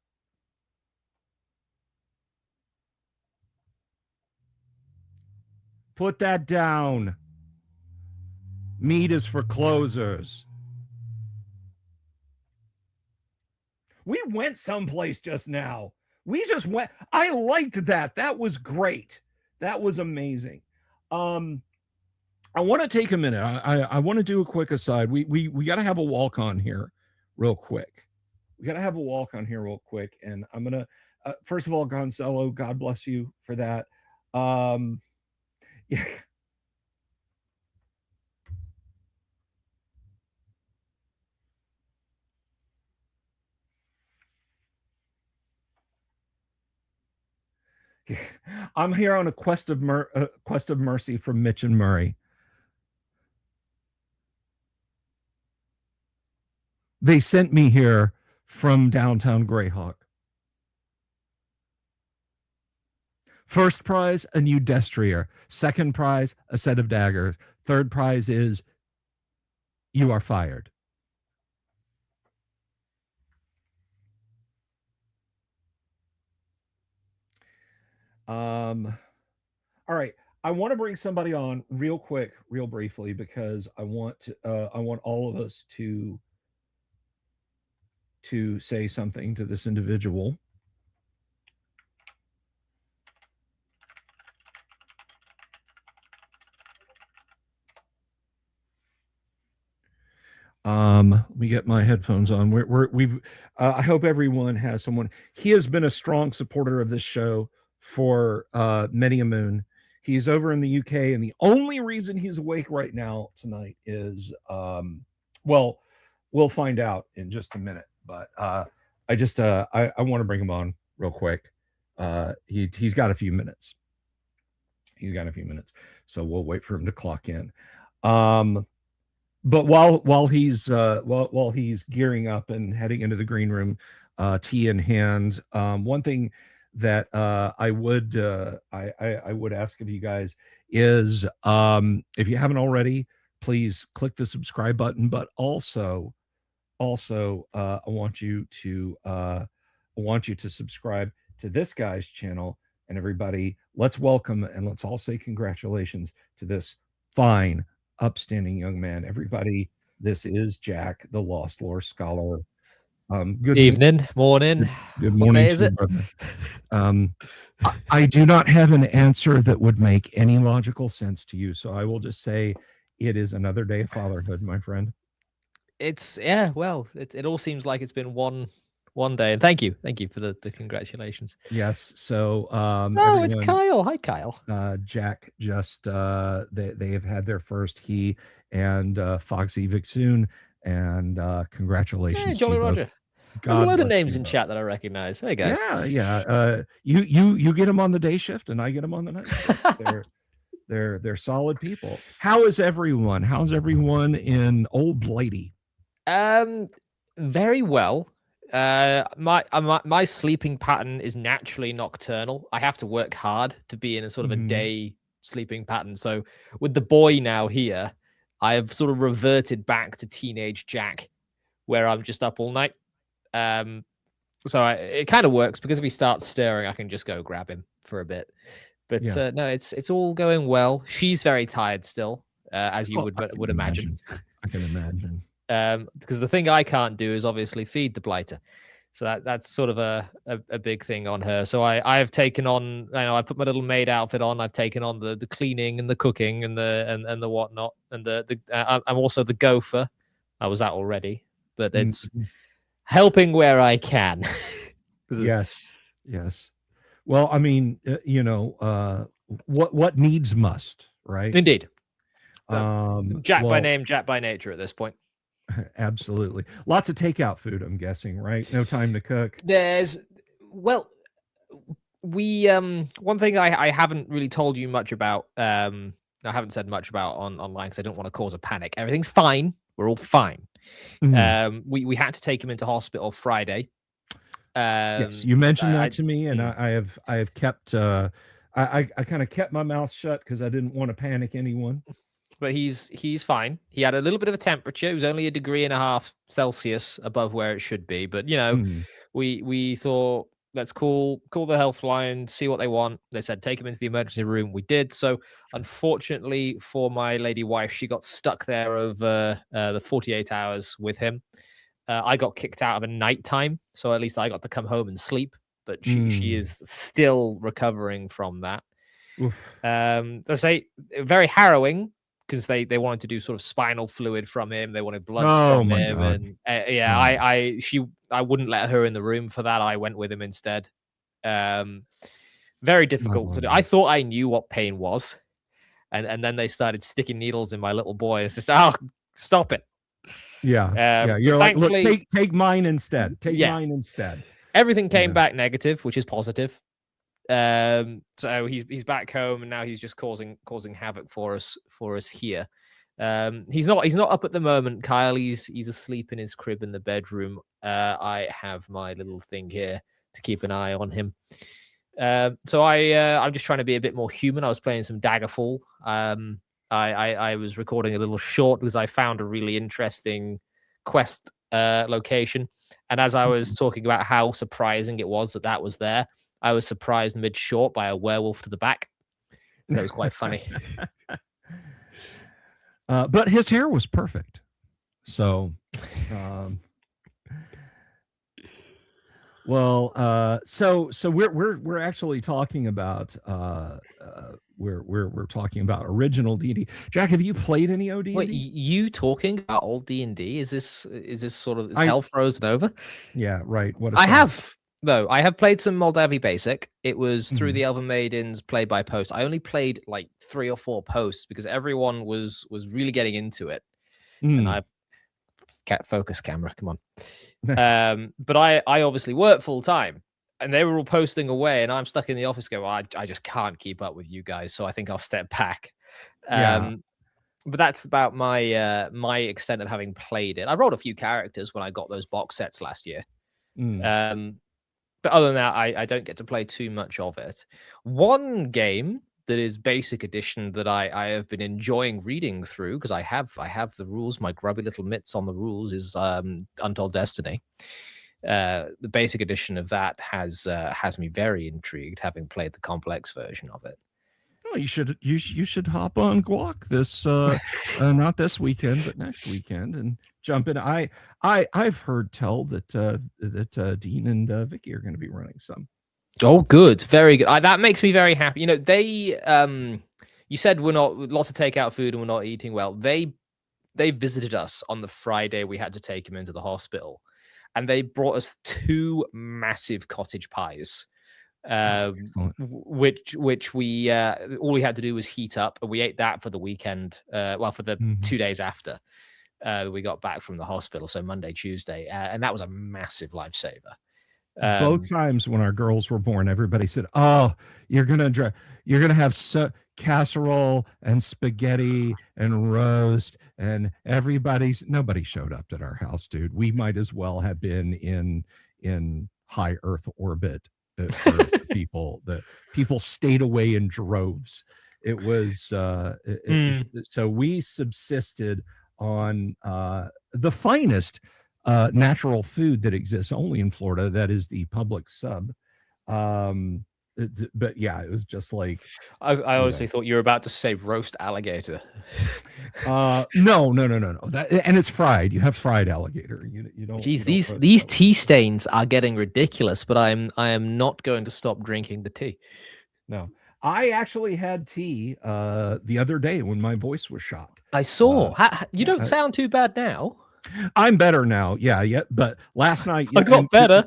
Put that down. Meat is for closers. We went someplace just now. We just went. I liked that. That was great. That was amazing. I want to take a minute. I want to do a quick aside. We got to have a walk on here real quick. We got to have a walk on here real quick. And I'm going to, first of all, Gonzalo, God bless you for that. Yeah. I'm here on a quest of mercy from Mitch and Murray. They sent me here from downtown Greyhawk. First prize, a new destrier. Second prize, a set of daggers. Third prize is you are fired. All right. I want to bring somebody on real quick, real briefly, because I want all of us to say something to this individual. Let me get my headphones on. I hope everyone has someone. He has been a strong supporter of this show for many a moon. He's over in the UK, and the only reason he's awake right now tonight is, well, we'll find out in just a minute. But I want to bring him on real quick. He's got a few minutes. He's got a few minutes, so we'll wait for him to clock in. But while he's gearing up and heading into the green room, tea in hand, one thing that I would ask of you guys is, if you haven't already, please click the subscribe button. But also, I want you to subscribe to this guy's channel. And everybody, let's welcome and let's all say congratulations to this fine, upstanding young man. Everybody, this is Jack, the Lost Lore Scholar. Good
evening, morning.
Good morning to you, brother. I do not have an answer that would make any logical sense to you, so I will just say it is another day of fatherhood, my friend.
It's well, it all seems like it's been one day, and thank you for the congratulations.
Yes. So
everyone, it's Kyle. Hi, Kyle.
Jack just they have had their first, he and Foxy Vixoon, and congratulations
Jolly
to
Roger.
both.
There's a lot of names in chat that I recognize. Hey guys.
Yeah. You get them on the day shift, and I get them on the night shift. They're solid people. How is everyone? How's everyone in Old Blighty?
Very well. My sleeping pattern is naturally nocturnal. I have to work hard to be in a sort of a day sleeping pattern. So with the boy now here, I have sort of reverted back to teenage Jack, where I'm just up all night. So it kind of works, because if he starts stirring, I can just go grab him for a bit. But no, it's all going well. She's very tired still, as you would imagine.
I can imagine.
Because the thing I can't do is obviously feed the blighter. So that's sort of a big thing on her. So I have taken on, I put my little maid outfit on. I've taken on the cleaning and the cooking and the whatnot, and I'm also the gopher. I was that already, but it's helping where I can.
Yes. Well, I mean, what needs must, right?
Indeed. Jack by
well,
name, Jack by nature at this point.
Absolutely. Lots of takeout food, I'm guessing, right? No time to cook.
We one thing I haven't really told you much about, I haven't said much about online because I don't want to cause a panic. Everything's fine. We're all fine. We had to take him into hospital Friday.
Yes, you mentioned that to me, and I have kept I kind of kept my mouth shut because I didn't want to panic anyone.
But he's fine. He had a little bit of a temperature. It was only 1.5 degrees Celsius above where it should be. But we thought, let's call the health line, see what they want. They said take him into the emergency room. We did. So unfortunately for my lady wife, she got stuck there over the 48 hours with him. I got kicked out of a nighttime, so at least I got to come home and sleep. But she is still recovering from that. I say very harrowing, because they wanted to do sort of spinal fluid from him. They wanted bloods from him. God. And I wouldn't let her in the room for that. I went with him instead. Very difficult to do. I thought I knew what pain was. And then they started sticking needles in my little boy. It's just, stop it.
Yeah. You're like, look, take mine instead. Take mine instead.
Everything came back negative, which is positive. So he's back home, and now he's just causing havoc for us here. He's not up at the moment, Kyle. He's asleep in his crib in the bedroom. I have my little thing here to keep an eye on him. So I'm just trying to be a bit more human. I was playing some Daggerfall. I was recording a little short because I found a really interesting quest location, and as I was talking about how surprising it was that was there, I was surprised mid-short by a werewolf to the back. That was quite funny.
But his hair was perfect. So, so we're actually talking about we're talking about original D&D. Jack, have you played any OD&D?
Wait, you talking about old D&D? Is this sort of hell frozen over?
Yeah, right. What
I have. No, I have played some Moldavi Basic. It was through the Elven Maidens play by post. I only played like 3 or 4 posts because everyone was really getting into it. And I can't focus camera, come on. But I obviously work full time, and they were all posting away, and I'm stuck in the office going, well, I just can't keep up with you guys, so I think I'll step back. But that's about my my extent of having played it. I rolled a few characters when I got those box sets last year. But other than that, I don't get to play too much of it. One game that is basic edition that I have been enjoying reading through, because I have the rules, my grubby little mitts on the rules, is Untold Destiny. The basic edition of that has me very intrigued, having played the complex version of it.
Oh, you should hop on GUOGC this not this weekend, but next weekend, and jump in. I've heard tell that Dean and Vicky are going to be running some.
Oh, good, very good. That makes me very happy. You know, they you said we're not lots of takeout food and we're not eating well. They visited us on the Friday we had to take him into the hospital, and they brought us 2 massive cottage pies. Which we all we had to do was heat up, and we ate that for the weekend. For the 2 days after we got back from the hospital, so Monday, Tuesday, and that was a massive lifesaver.
Both times when our girls were born, everybody said, "Oh, you're gonna have casserole and spaghetti and roast," and nobody showed up at our house, dude. We might as well have been in high Earth orbit. For people, the people stayed away in droves. It was so we subsisted on the finest natural food that exists only in Florida. That is the public sub. but yeah, it was just like
I honestly thought you were about to say roast alligator.
No. That, and it's fried. You have fried alligator. You don't.
Jeez,
You don't roast
these
alligator.
tea stains are getting ridiculous, but I am not going to stop drinking the tea.
No, I actually had tea the other day when my voice was shot.
I saw. You don't sound too bad now.
I'm better now. Yeah. But last night,
I got better.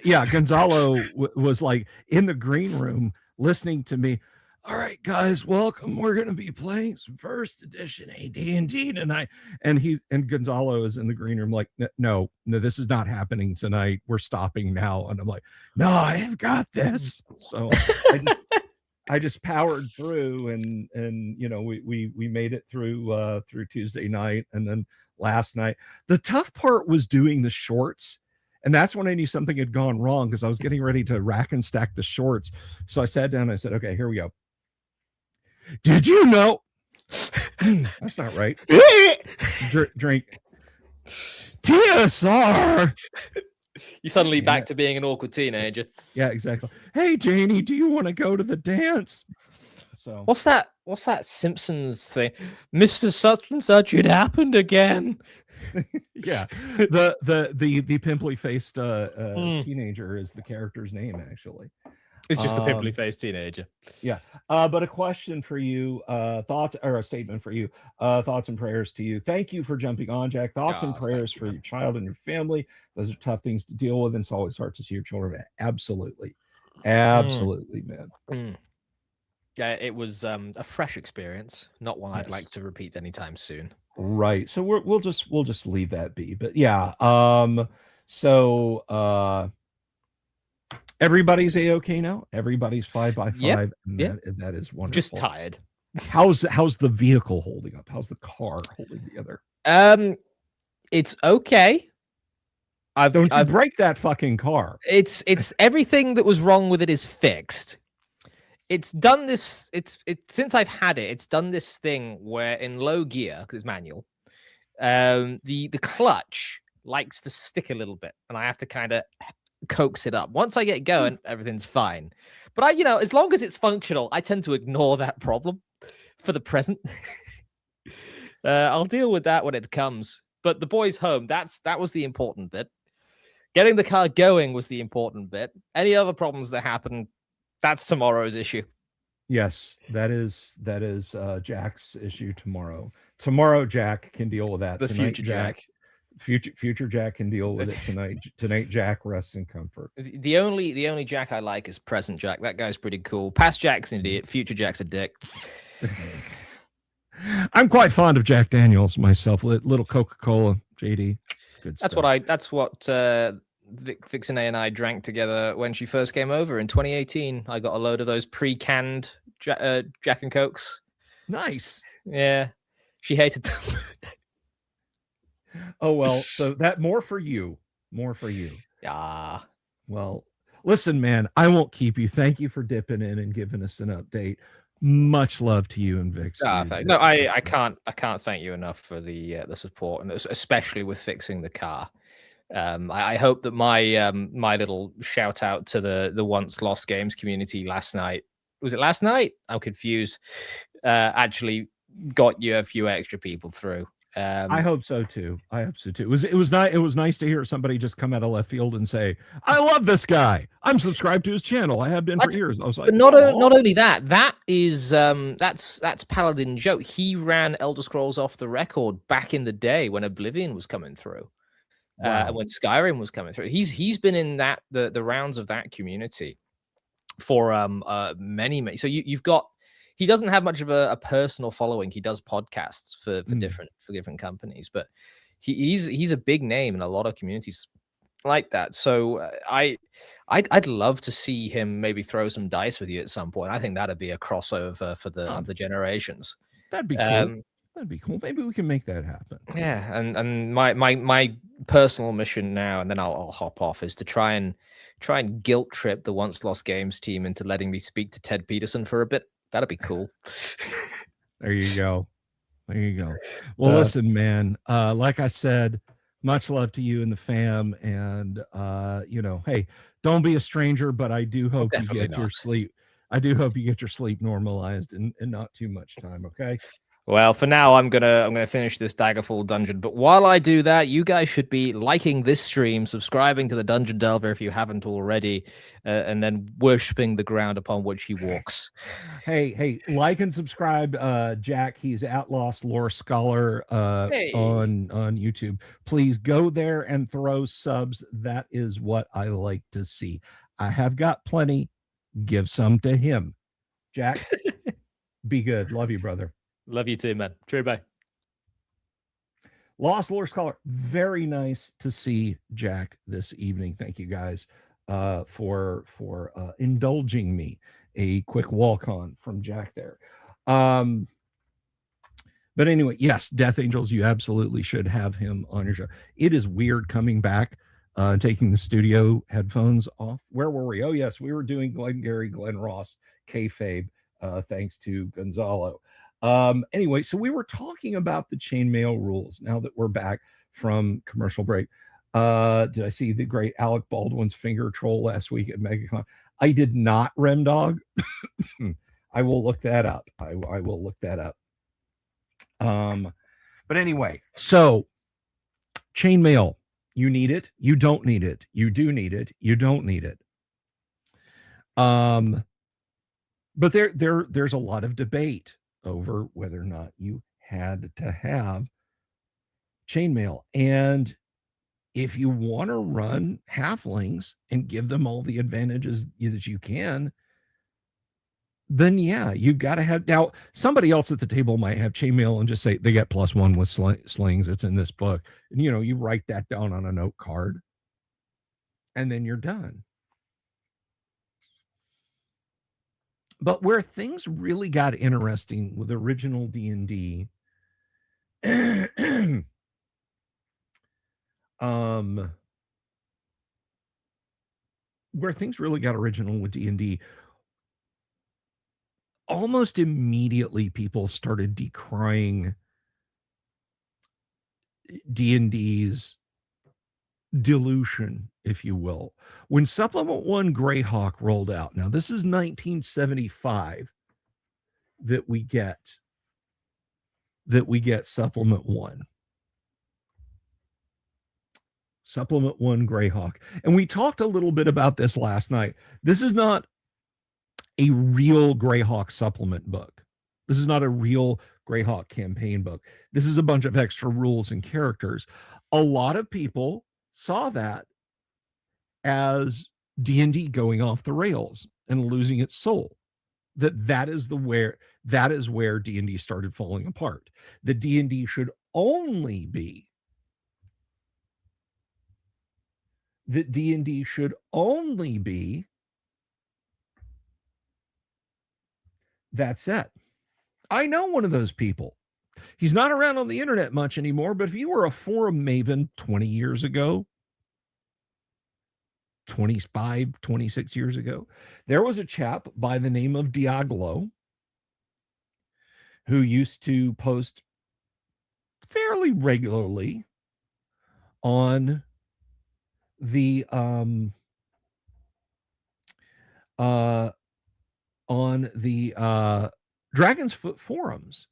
Yeah, Gonzalo was like in the green room listening to me. All right, guys, welcome. We're going to be playing some first edition AD&D tonight. And Gonzalo is in the green room like, no, this is not happening tonight. We're stopping now. And I'm like, no, I have got this. So I just powered through, and we made it through Tuesday night, and then last night. The tough part was doing the shorts. And that's when I knew something had gone wrong, because I was getting ready to rack and stack the shorts. So I sat down and I said, okay, here we go. Did you know? That's not right. Drink. TSR.
You suddenly back to being an awkward teenager.
Yeah, exactly. Hey, Janie, do you want to go to the dance? So
what's that Simpsons thing? Mr. Such and Such, it happened again.
Yeah, the pimply faced teenager is the character's name, actually.
It's just the pimply faced teenager.
Yeah. But a question for you, thoughts, or a statement for you, thoughts and prayers to you. Thank you for jumping on, Jack. Thoughts and prayers for your child and your family. Those are tough things to deal with, and it's always hard to see your children. Absolutely, man.
Yeah, it was a fresh experience, not one I'd like to repeat anytime soon.
Right. So we'll just leave that be. But yeah. So everybody's a-okay now. Everybody's 5x5.
Yep.
And that is wonderful.
Just tired.
How's the vehicle holding up? How's the car holding together?
It's okay.
Don't break that fucking car.
It's everything that was wrong with it is fixed. It's done this. It's since I've had it, it's done this thing where in low gear, because it's manual, the clutch likes to stick a little bit, and I have to kind of coax it up. Once I get going, everything's fine. But as long as it's functional, I tend to ignore that problem for the present. I'll deal with that when it comes. But the boy's home. That was the important bit. Getting the car going was the important bit. Any other problems that happen, that's tomorrow's issue.
Yes, that is Jack's issue tomorrow. Tomorrow, Jack can deal with that.
The
Tonight,
future Jack.
Future Jack can deal with it tonight. Tonight, Jack rests in comfort.
The only Jack I like is present Jack. That guy's pretty cool. Past Jack's an idiot. Future Jack's a dick.
I'm quite fond of Jack Daniels myself. Little Coca-Cola, JD. Good stuff.
That's what Vixen and I drank together when she first came over in 2018. I got a load of those pre-canned Jack and Cokes.
Nice.
Yeah, she hated them.
Oh well, so that more for you.
Yeah.
Well, listen, man, I won't keep you. Thank you for dipping in and giving us an update. Much love to you and Vix.
No, I can't thank you enough for the support, and especially with fixing the car. I hope that my little shout out to the Once Lost Games community last night, was it last night? I'm confused. Actually got you a few extra people through.
I hope so too. It was nice to hear somebody just come out of left field and say, "I love this guy. I'm subscribed to his channel. I have been for years." I was like,
but not only that. That is that's Paladin Joe. He ran Elder Scrolls Off the Record back in the day when Oblivion was coming through.
Wow.
When Skyrim was coming through. He's been in the rounds of that community for many. So you've got, he doesn't have much of a personal following. He does podcasts for different companies, but he's a big name in a lot of communities like that. So I'd love to see him maybe throw some dice with you at some point. I think that'd be a crossover for the generations.
That'd be cool. That'd be cool. Maybe we can make that happen.
Yeah, and my personal mission now, and then I'll hop off, is to try and guilt trip the Once Lost Games team into letting me speak to Ted Peterson for a bit. That'd be cool.
There you go. Well, listen, man. Like I said, Much love to you and the fam. And, hey, don't be a stranger, but I do hope you
definitely
get your
not.
sleep. I do hope you get your sleep normalized and not too much time. Okay.
Well, for now, I'm gonna finish this Daggerfall dungeon. But while I do that, you guys should be liking this stream, subscribing to the Dungeon Delver if you haven't already, and then worshiping the ground upon which he walks.
Hey, like and subscribe, Jack. He's Outlost Lore Scholar
Hey.
on YouTube. Please go there and throw subs. That is what I like to see. I have got plenty. Give some to him. Jack, be good. Love you, brother.
Love you too, man. True, bye.
Lost Lore Scholar. Very nice to see Jack this evening. Thank you guys for indulging me. A quick walk on from Jack there. But anyway, yes, Death Angels, you absolutely should have him on your show. It is weird coming back, taking the studio headphones off. Where were we? Oh, yes, we were doing Glengarry, Glen Ross, kayfabe, thanks to Gonzalo. Anyway, so we were talking about the chainmail rules now that we're back from commercial break. Did I see the great Alec Baldwin's finger troll last week at MegaCon? I did not, Remdog. I will look that up. I will look that up. But anyway, so chainmail, you need it, you don't need it, you do need it, you don't need it. But there's a lot of debate over whether or not you had to have chainmail. And if you want to run halflings and give them all the advantages that you can, then yeah, you've got to have. Now, somebody else at the table might have chainmail and just say they get +1 with slings. It's in this book. And, you write that down on a note card and then you're done. But where things really got interesting with original D&D, where things really got original with D&D, almost immediately people started decrying D&D's dilution, if you will. When Supplement 1 Greyhawk rolled out, now this is 1975 that we get Supplement 1. Supplement 1 Greyhawk. And we talked a little bit about this last night. This is not a real Greyhawk supplement book. This is not a real Greyhawk campaign book. This is a bunch of extra rules and characters. A lot of people saw that as D&D going off the rails and losing its soul. That is where D&D started falling apart. The D&D should only be that's it. I know one of those people. He's not around on the internet much anymore, but if you were a forum maven 20 years ago, 25, 26 years ago, there was a chap by the name of Diaglo who used to post fairly regularly on the Dragon's Foot forums,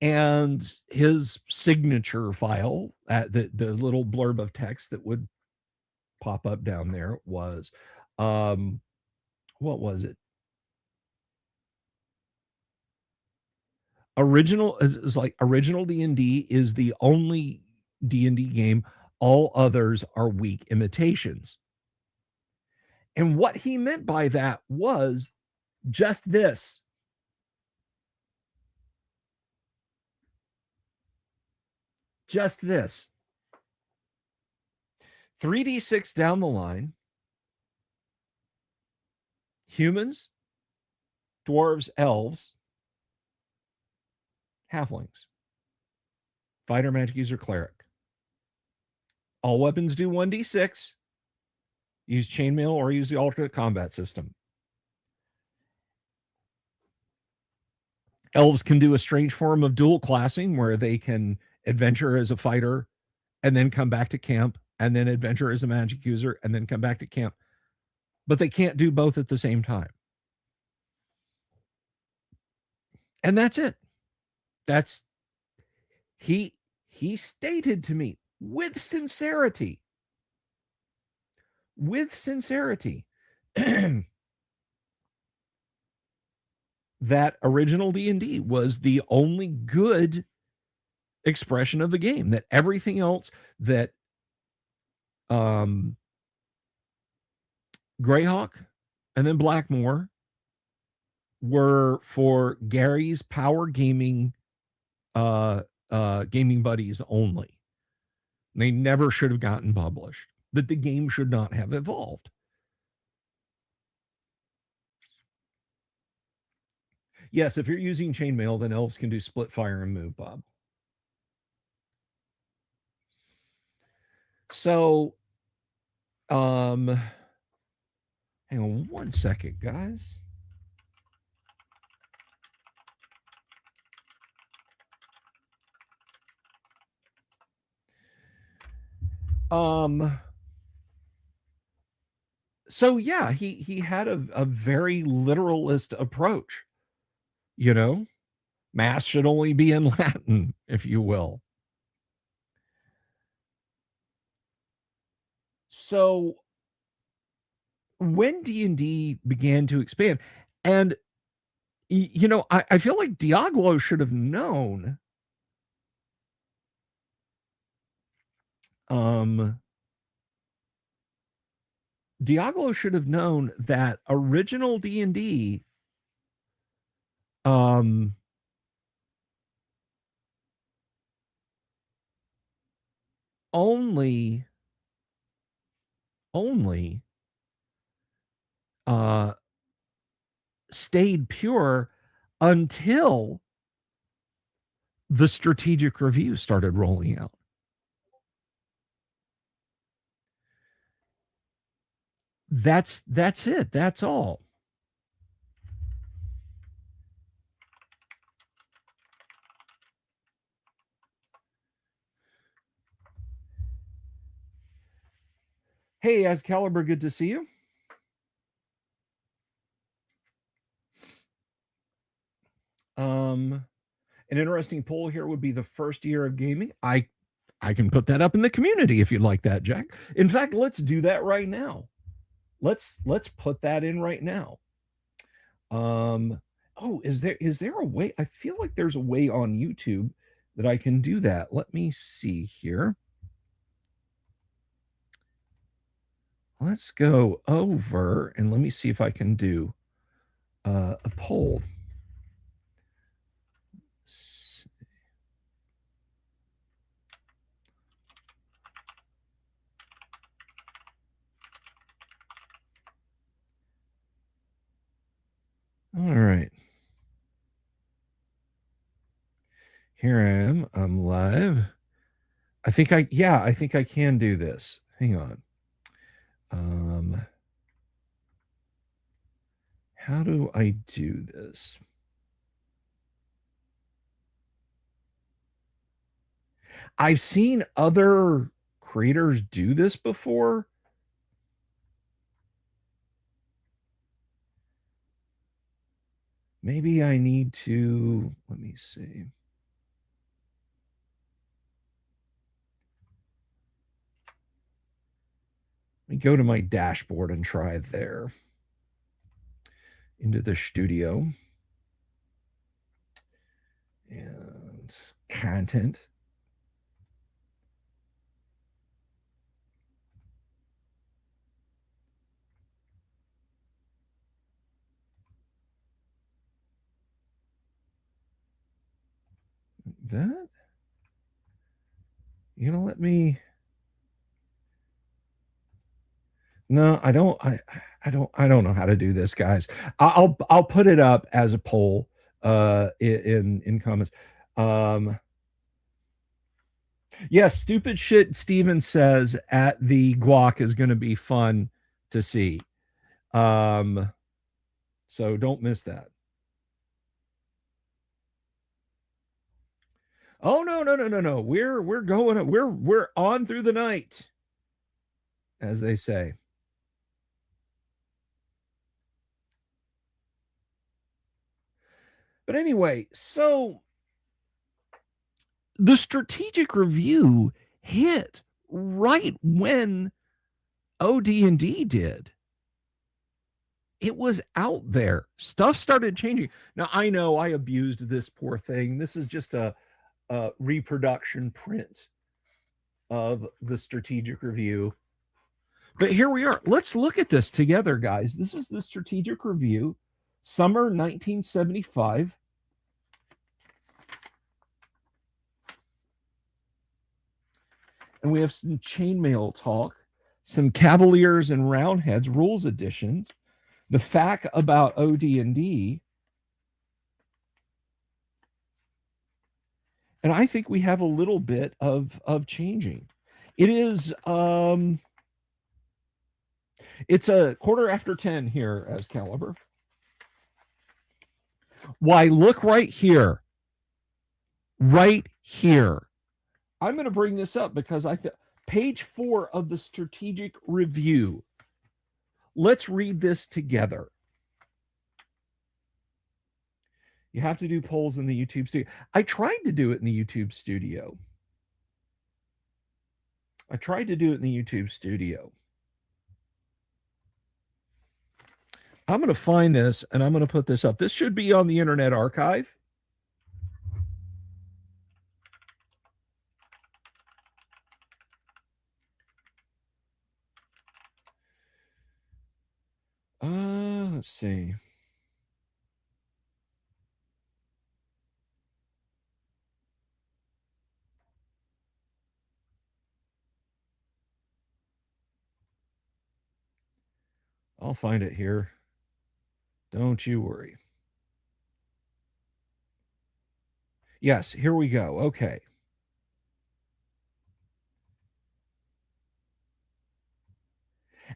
and his signature file, the little blurb of text that would pop up down there was, what was it? Original is like original D&D is the only D&D game. All others are weak imitations. And what he meant by that was just this. Just this. 3d6 down the line. Humans, dwarves, elves, halflings, fighter, magic user, cleric. All weapons do 1d6. Use chainmail or use the alternate combat system. Elves can do a strange form of dual classing where they can adventure as a fighter and then come back to camp, and then adventure as a magic user, and then come back to camp. But they can't do both at the same time. And that's it. That's he stated to me with sincerity that original D&D was the only good expression of the game, that everything else, that Greyhawk and then Blackmore were for Gary's power gaming gaming buddies only. They never should have gotten published, that the game should not have evolved. Yes, if you're using chainmail, then elves can do split fire and move, Bob. So, hang on one second, guys. So yeah, he had a very literalist approach. You know, mass should only be in Latin, if you will. So when D&D began to expand, and you know, I feel like Diaglo should have known Diaglo should have known that original D&D only stayed pure until the strategic review started rolling out. That's it. That's all. Hey, Excalibur, good to see you. An interesting poll here would be the first year of gaming. I can put that up in the community if you'd like that, Jack. In fact, let's do that right now. Let's put that in right now. Oh, is there a way? I feel like there's a way on YouTube that I can do that. Let me see here. Let's go over and let me see if I can do a poll. All right. Here I am. I'm live. I think I can do this. Hang on. How do I do this? I've seen other creators do this before. Maybe I need to, let me see. Let me go to my dashboard and try there. Into the studio. And content. That? You gonna let me? No, I don't. I don't know how to do this, guys. I'll put it up as a poll in comments. Yeah, stupid shit Steven says at the GUOGC is going to be fun to see. So don't miss that. Oh no. We're going. We're on through the night, as they say. But anyway, so the strategic review hit right when OD&D did. It was out there. Stuff started changing. Now, I know I abused this poor thing. This is just a reproduction print of the strategic review. But here we are. Let's look at this together, guys. This is the strategic review, summer 1975. And we have some chainmail talk, some Cavaliers and Roundheads rules edition, the fact about OD&D, and I think we have a little bit of changing. It is it's a 10:15 here as Caliber. Why, look right here. Right here. I'm going to bring this up because page 4 of the strategic review. Let's read this together. You have to do polls in the YouTube studio. I tried to do it in the YouTube studio. I'm going to find this and I'm going to put this up. This should be on the Internet Archive. Let's see. I'll find it here. Don't you worry. Yes, here we go. Okay.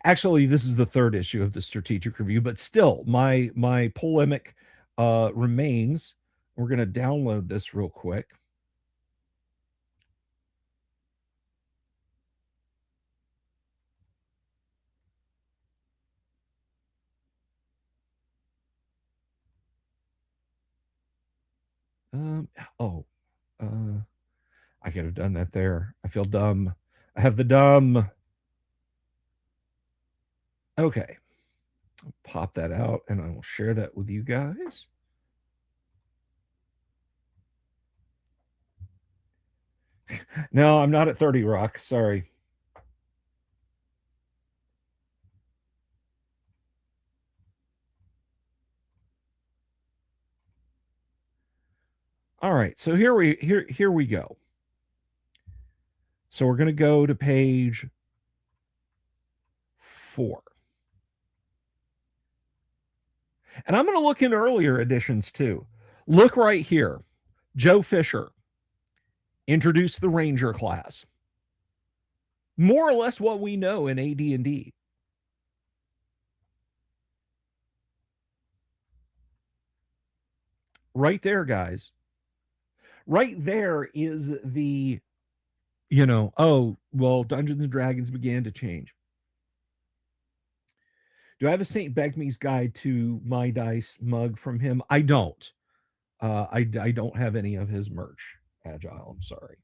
Actually, this is the 3rd issue of the strategic review, but still, my polemic remains. We're going to download this real quick. I could have done that there. I feel dumb. I have the dumb. Okay. I'll pop that out and I will share that with you guys. No, I'm not at 30 Rock. Sorry. All right. So here we go. So we're going to go to page 4. And I'm going to look in earlier editions too. Look right here. Joe Fisher introduced the Ranger class. More or less what we know in AD&D. Right there, guys. Right there is the, oh, well, Dungeons and Dragons began to change. Do I have a St. Begme's Guide to My Dice mug from him? I don't. I don't have any of his merch, Agile. I'm sorry.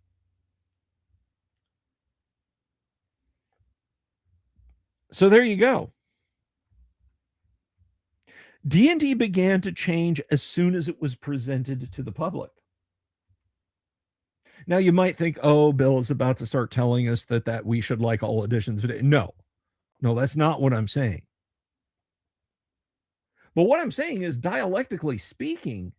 So there you go. D&D began to change as soon as it was presented to the public. Now you might think, oh, Bill is about to start telling us that we should like all editions. No, that's not what I'm saying. But what I'm saying is, dialectically speaking,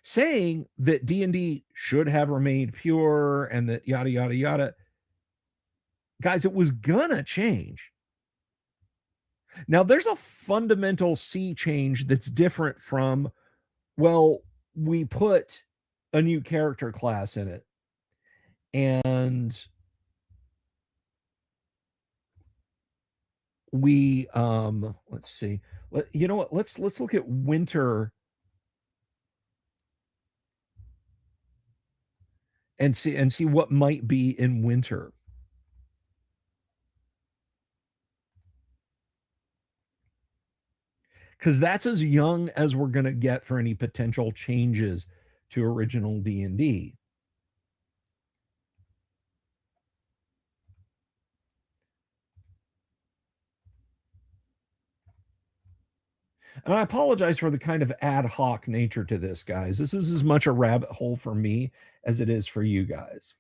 saying that D&D should have remained pure and that yada, yada, yada, guys, it was gonna change. Now, there's a fundamental sea change that's different from, well, we put a new character class in it. And we, let's see. You know what? Let's look at winter and see what might be in winter. Because that's as young as we're going to get for any potential changes to original D&D. And I apologize for the kind of ad hoc nature to this, guys. This is as much a rabbit hole for me as it is for you guys.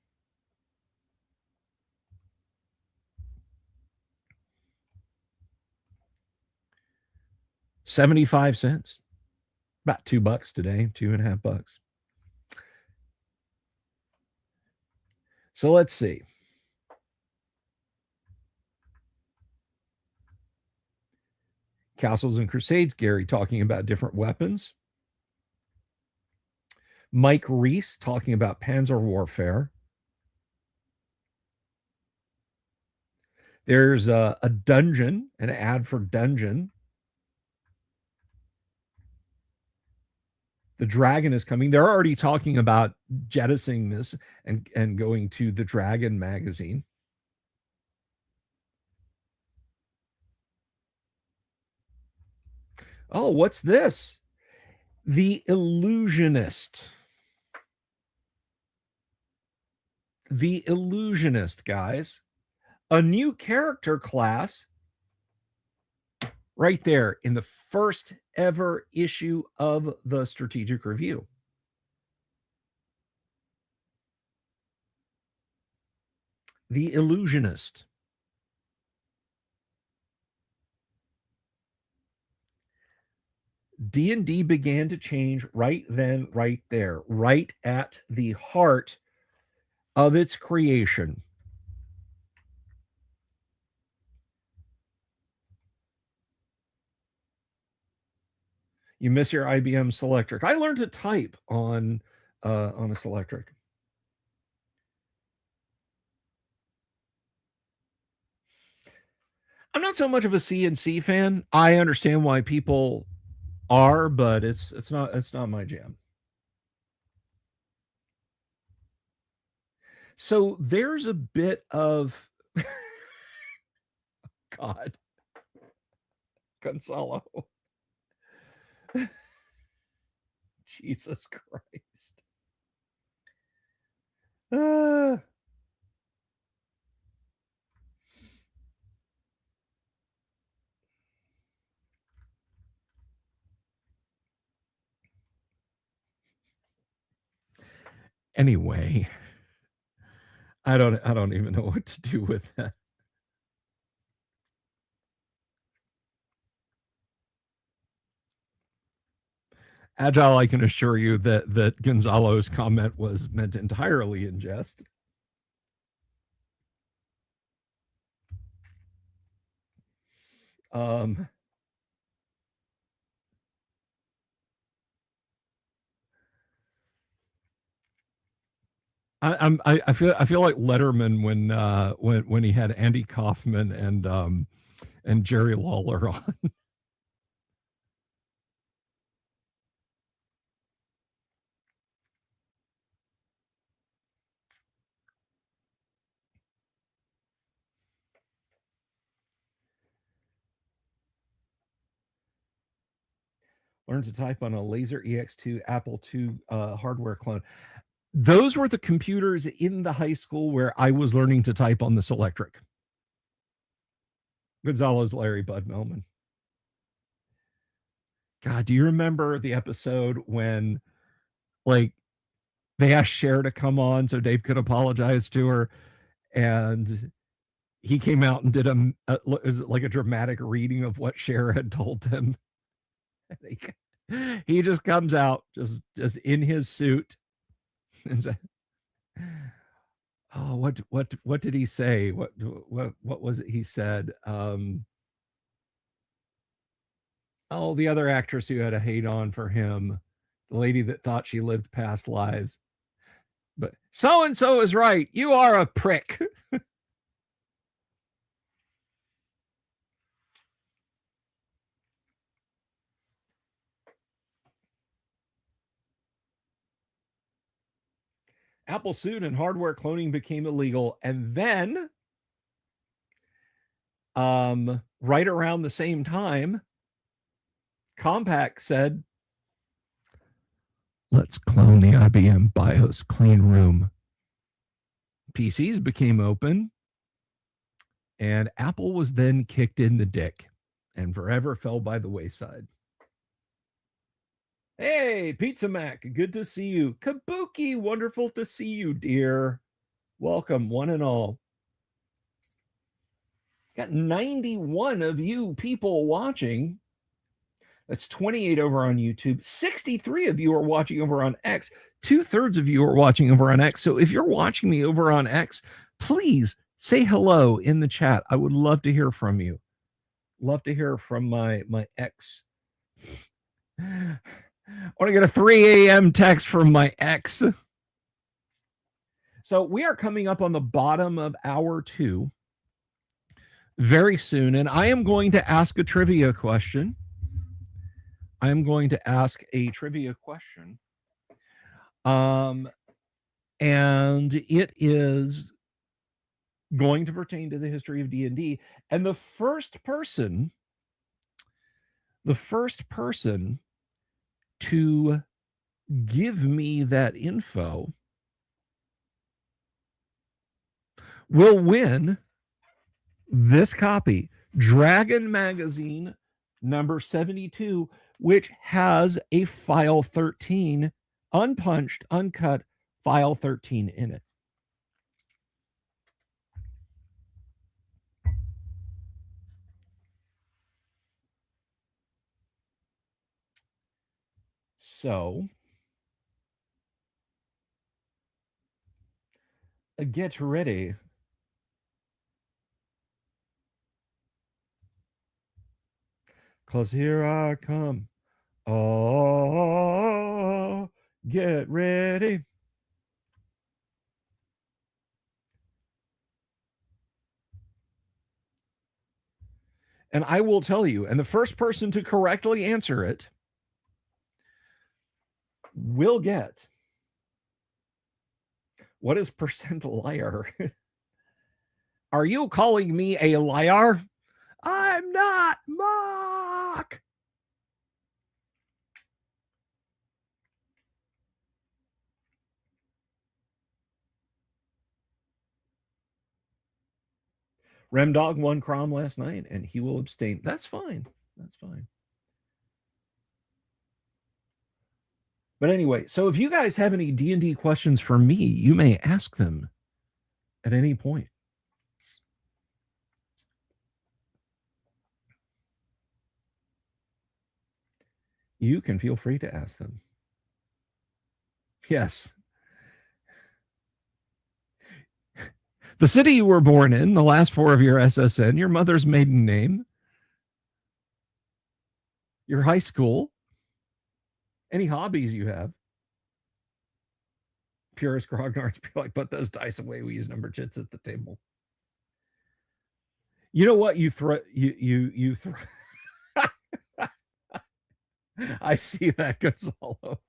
$0.75, about $2 today, $2.50. So let's see. Castles and Crusades, Gary talking about different weapons. Mike Reese talking about Panzer Warfare. There's a dungeon, an ad for dungeon. The dragon is coming. They're already talking about jettisoning this and going to the Dragon magazine. Oh, what's this? The Illusionist. The Illusionist, guys. A new character class right there in the first ever issue of the Strategic Review. The Illusionist. D&D began to change right then, right there, right at the heart of its creation. You miss your IBM Selectric. I learned to type on a Selectric. I'm not so much of a CNC fan. I understand why people are, but it's not my jam. So there's a bit of God, Gonzalo. Jesus Christ. Anyway, I don't even know what to do with that. Agile, I can assure you that Gonzalo's comment was meant entirely in jest. I feel like Letterman when he had Andy Kaufman and Jerry Lawler on. Learn to type on a Laser EX2 Apple II hardware clone. Those were the computers in the high school where I was learning to type on this electric. Gonzalo's Larry Bud Melman. God, do you remember the episode when, like, they asked Cher to come on so Dave could apologize to her, and he came out and did like a dramatic reading of what Cher had told him. He just comes out just in his suit and said, "Oh, what did he say? What was it he said? Oh, the other actress who had a hate on for him, the lady that thought she lived past lives. But so and so is right. You are a prick." Apple sued and hardware cloning became illegal. And then, right around the same time, Compaq said, let's clone the IBM BIOS clean room. PCs became open, and Apple was then kicked in the dick and forever fell by the wayside. Hey, Pizza Mac, good to see you. Kabuki, wonderful to see you, dear. Welcome, one and all. Got 91 of you people watching. That's 28 over on YouTube. 63 of you are watching over on X. 2/3 of you are watching over on X. So if you're watching me over on X, please say hello in the chat. I would love to hear from you. Love to hear from my X. I want to get a 3 a.m. text from my X. So we are coming up on the bottom of hour 2 very soon, and I am going to ask a trivia question. And it is going to pertain to the history of D&D. And the first person to give me that info will win this copy, Dragon Magazine number 72, which has a file 13, unpunched, uncut file 13 in it. So get ready. Cause here I come. Oh, get ready. And I will tell you, and the first person to correctly answer it will get, what is percent liar? Are you calling me a liar? I'm not, Mock. Remdog won Crom last night, and he will abstain. That's fine. That's fine. But anyway, so if you guys have any D&D questions for me, you may ask them at any point. You can feel free to ask them. Yes. The city you were born in, the last 4 of your SSN, your mother's maiden name, your high school, any hobbies you have. Purist grognards be like, put those dice away. We use number chits at the table. You know what? You throw. I see that, Gonzalo.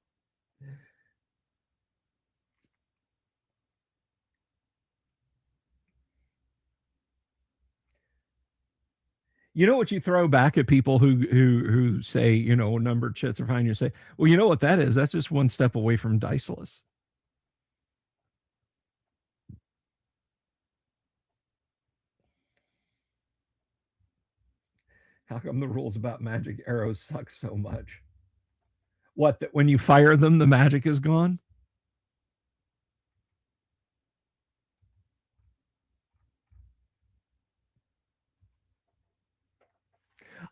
You know what you throw back at people who say, you know, number chits are fine. You say, well, you know what that is? That's just one step away from diceless. How come the rules about magic arrows suck so much? What, that when you fire them, the magic is gone?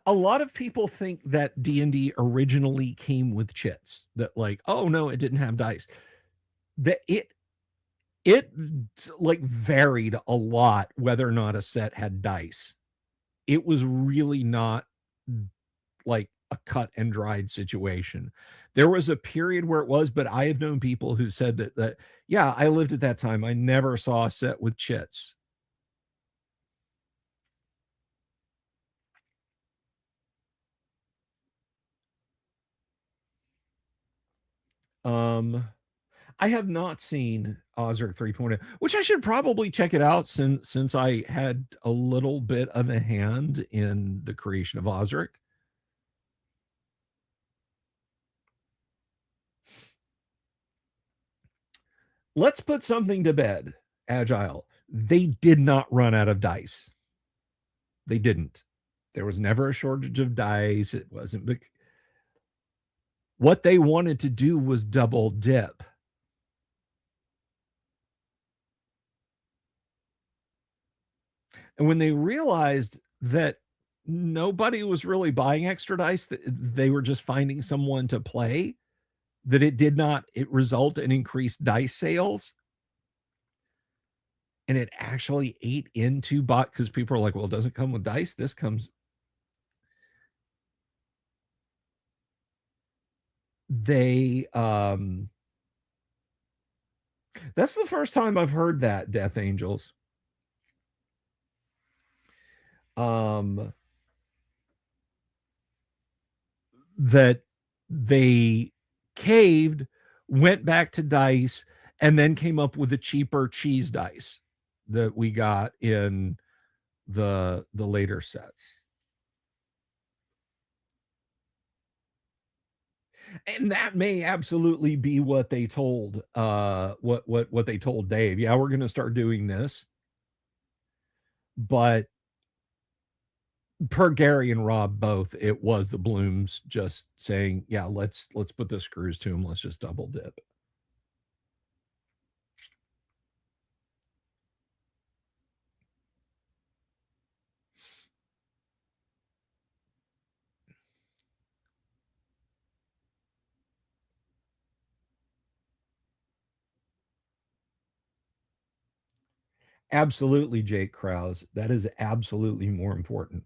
A lot of people think that D&D originally came with chits, that like, oh no, it didn't have dice. That it like varied a lot whether or not a set had dice. It was really not like a cut and dried situation. There was a period where it was, but I have known people who said that yeah, I lived at that time. I never saw a set with chits. I have not seen Ozric 3.0, which I should probably check it out since I had a little bit of a hand in the creation of Ozric. Let's put something to bed, Agile. They did not run out of dice. They didn't. There was never a shortage of dice. It wasn't big. What they wanted to do was double dip. And when they realized that nobody was really buying extra dice, they were just finding someone to play, that it result in increased dice sales. And it actually ate into bot, because people are like, well, it doesn't come with dice. This comes. That's the first time I've heard that, Death Angels. That they caved, went back to dice, and then came up with the cheaper cheese dice that we got in the later sets. And that may absolutely be what they told what they told Dave. Yeah, we're going to start doing this. But per Gary and Rob both, it was the Blooms just saying, yeah, let's put the screws to them. Let's just double dip. Absolutely, Jake Krause. That is absolutely more important.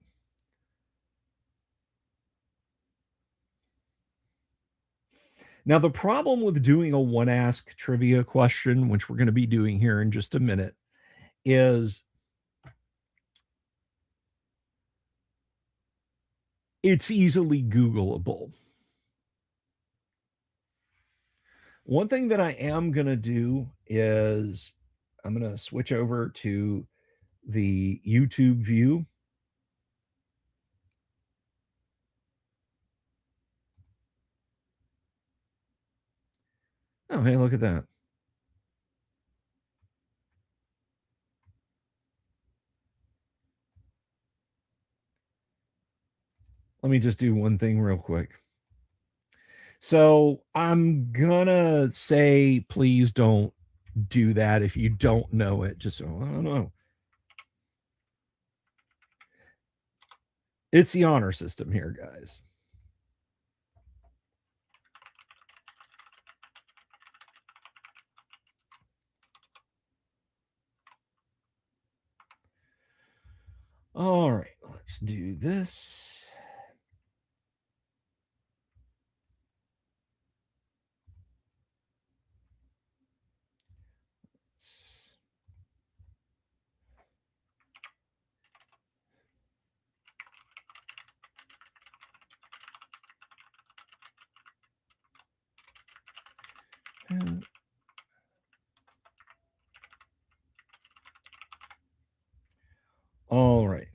Now, the problem with doing a one ask trivia question, which we're going to be doing here in just a minute, is it's easily Googleable. One thing that I am going to do is I'm going to switch over to the YouTube view. Oh, hey, look at that. Let me just do one thing real quick. So I'm gonna say, please don't do that if you don't know it. Just, I don't know. It's the honor system here, guys. All right, let's do this. All right.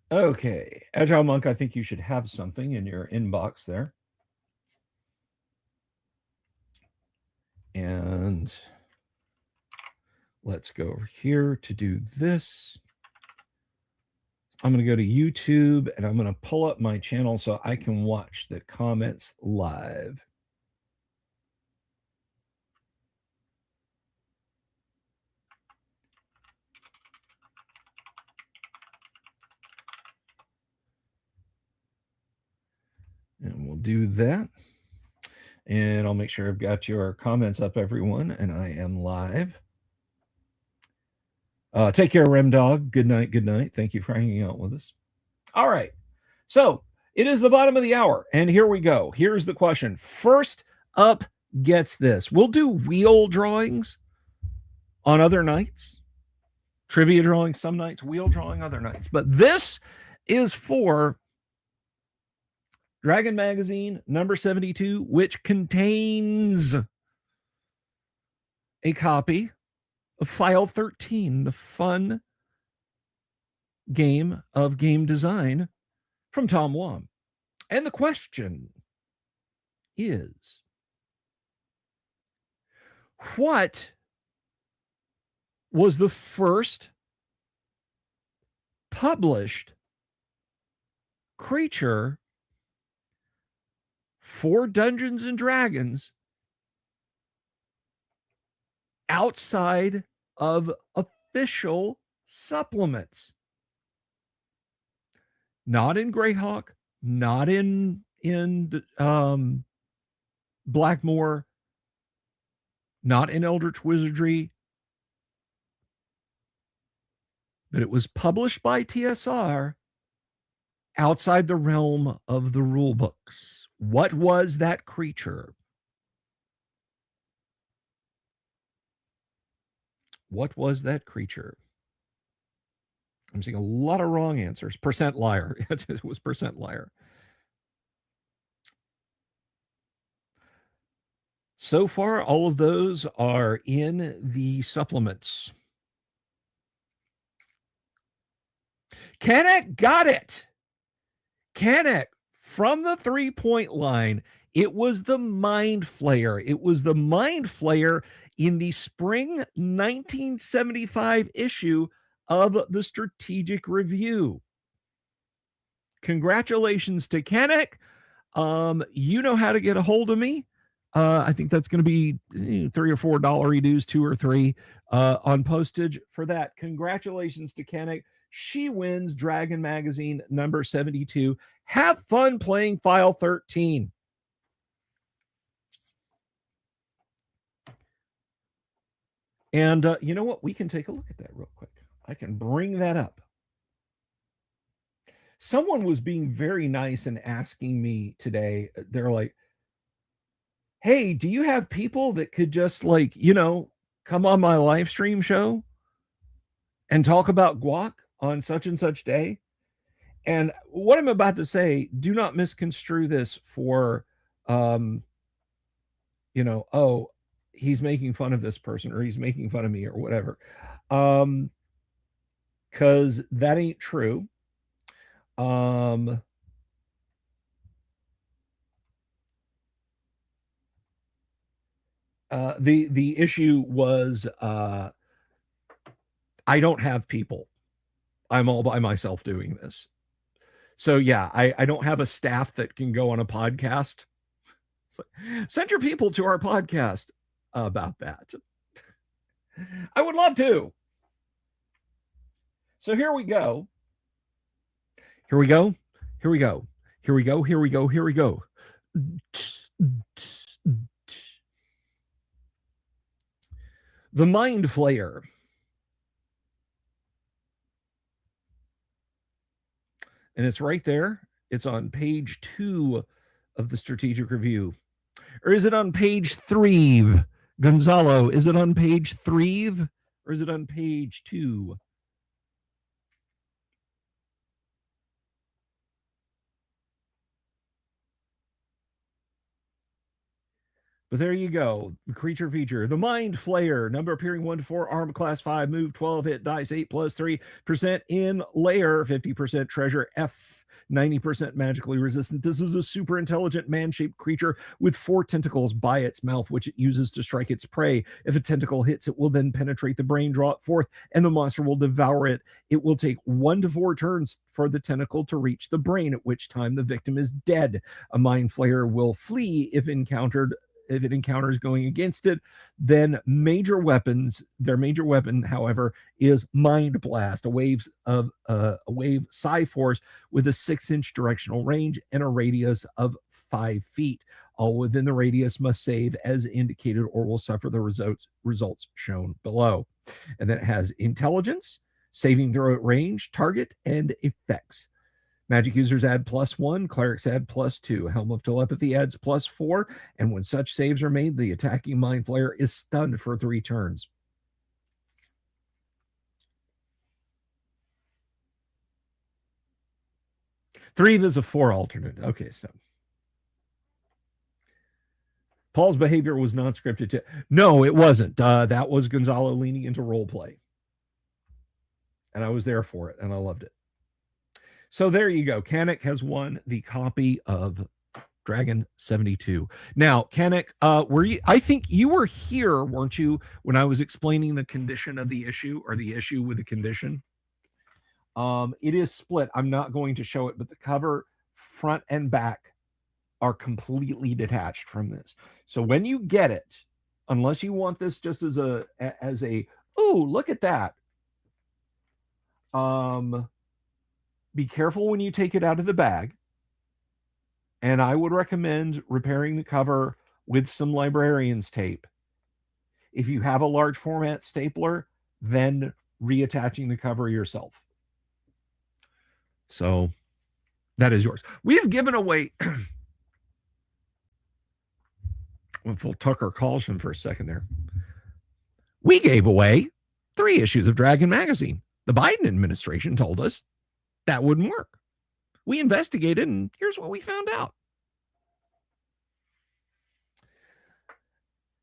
Okay, Agile Monk, I think you should have something in your inbox there. And let's go over here to do this. I'm going to go to YouTube and I'm going to pull up my channel so I can watch the comments live. And we'll do that. And I'll make sure I've got your comments up, everyone, and I am live. Take care, Rem Dog. Good night. Good night. Thank you for hanging out with us. All right. So it is the bottom of the hour, and here we go. Here's the question. First up gets this. We'll do wheel drawings on other nights, trivia drawing some nights, wheel drawing other nights. But this is for Dragon Magazine number 72, which contains a copy of File 13, the fun game of game design from Tom Wam. And the question is, what was the first published creature for Dungeons and Dragons outside of official supplements? Not in Greyhawk, not in Blackmoor, not in Eldritch Wizardry, but it was published by TSR outside the realm of the rule books. What was that creature? What was that creature? I'm seeing a lot of wrong answers. Percent liar. It was percent liar. So far, all of those are in the supplements. Kanek got it. Kanek from the 3-point line. It was the Mind Flayer. It was the Mind Flayer in the spring 1975 issue of the Strategic Review. Congratulations to Kanek. You know how to get a hold of me. I think that's going to be $3 or $4 dues, 2 or 3 on postage for that. Congratulations to Kanek. She wins Dragon Magazine number 72. Have fun playing File 13. And you know what? We can take a look at that real quick. I can bring that up. Someone was being very nice and asking me today. They're like, hey, do you have people that could just come on my live stream show and talk about GUOGC on such and such day? And what I'm about to say, do not misconstrue this for, oh, he's making fun of this person or he's making fun of me or whatever. Because that ain't true. The issue was I don't have people. I'm all by myself doing this. So yeah, I don't have a staff that can go on a podcast. So send your people to our podcast about that. I would love to. So here we go. Here we go. Here we go. Here we go. Here we go. Here we go. The Mind Flayer. And it's right there. It's on page 2 of the Strategic Review. Or is it on page 3? Gonzalo, is it on page 3 or is it on page 2? But there you go. The creature feature. The Mind Flayer. Number appearing 1 to 4. Armor class 5. Move 12. Hit dice 8 plus 3% in layer. 50% treasure F. 90% magically resistant. This is a super intelligent man-shaped creature with 4 tentacles by its mouth, which it uses to strike its prey. If a tentacle hits, it will then penetrate the brain, draw it forth, and the monster will devour it. It will take 1 to 4 turns for the tentacle to reach the brain, at which time the victim is dead. A Mind Flayer will flee if it encounters going against it. Then their major weapon, however, is Mind Blast, a wave psi force with a 6-inch directional range and a radius of 5 feet. All within the radius must save as indicated or will suffer the results shown below. And then it has intelligence, saving throw at range, target, and effects. Magic users add +1, clerics add +2, Helm of Telepathy adds +4, and when such saves are made, the attacking Mind Flayer is stunned for 3 turns. Three is a 4 alternate. Okay, so Paul's behavior was not scripted. No, it wasn't. That was Gonzalo leaning into role play. And I was there for it, and I loved it. So there you go. Kanik has won the copy of Dragon 72. Now, Kanik, I think you were here, weren't you, when I was explaining the condition of the issue, or the issue with the condition? It is split. I'm not going to show it, but the cover front and back are completely detached from this. So when you get it, unless you want this just as a ooh, look at that. Be careful when you take it out of the bag. And I would recommend repairing the cover with some librarian's tape. If you have a large format stapler, then reattaching the cover yourself. So that is yours. We have given away when Phil Tucker calls him for a second there. We gave away 3 issues of Dragon magazine. The Biden administration told us that wouldn't work. We investigated, and here's what we found out.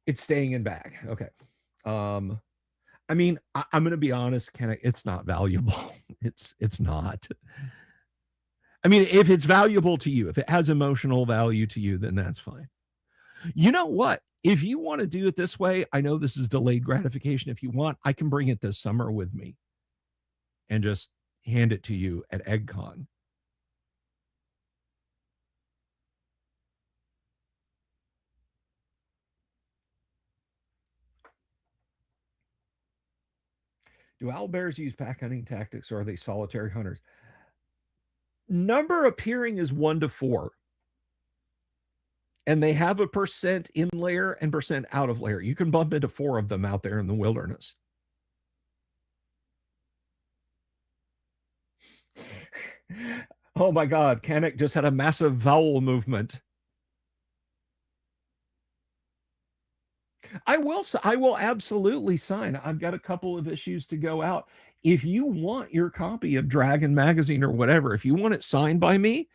It's staying in bag. Okay. I mean, I'm going to be honest, Ken, it's not valuable. It's not. I mean, if it's valuable to you, if it has emotional value to you, then that's fine. You know what? If you want to do it this way, I know this is delayed gratification. If you want, I can bring it this summer with me and just hand it to you at EggCon. Do owlbears use pack hunting tactics, or are they solitary hunters? Number appearing is 1 to 4. And they have a percent in layer and percent out of layer. You can bump into 4 of them out there in the wilderness. Oh my God, Kanik just had a massive vowel movement. I will absolutely sign. I've got a couple of issues to go out. If you want your copy of Dragon magazine or whatever, if you want it signed by me,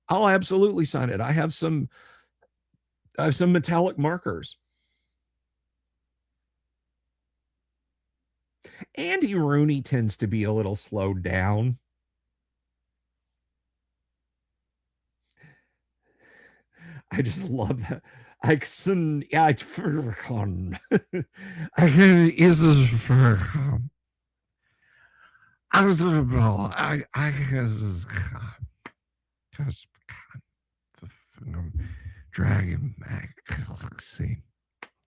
I'll absolutely sign it. I have some metallic markers. Andy Rooney tends to be a little slowed down. I just love that. I can, yeah, it's Furcon. I can is this Furcon. I Dragon magazine.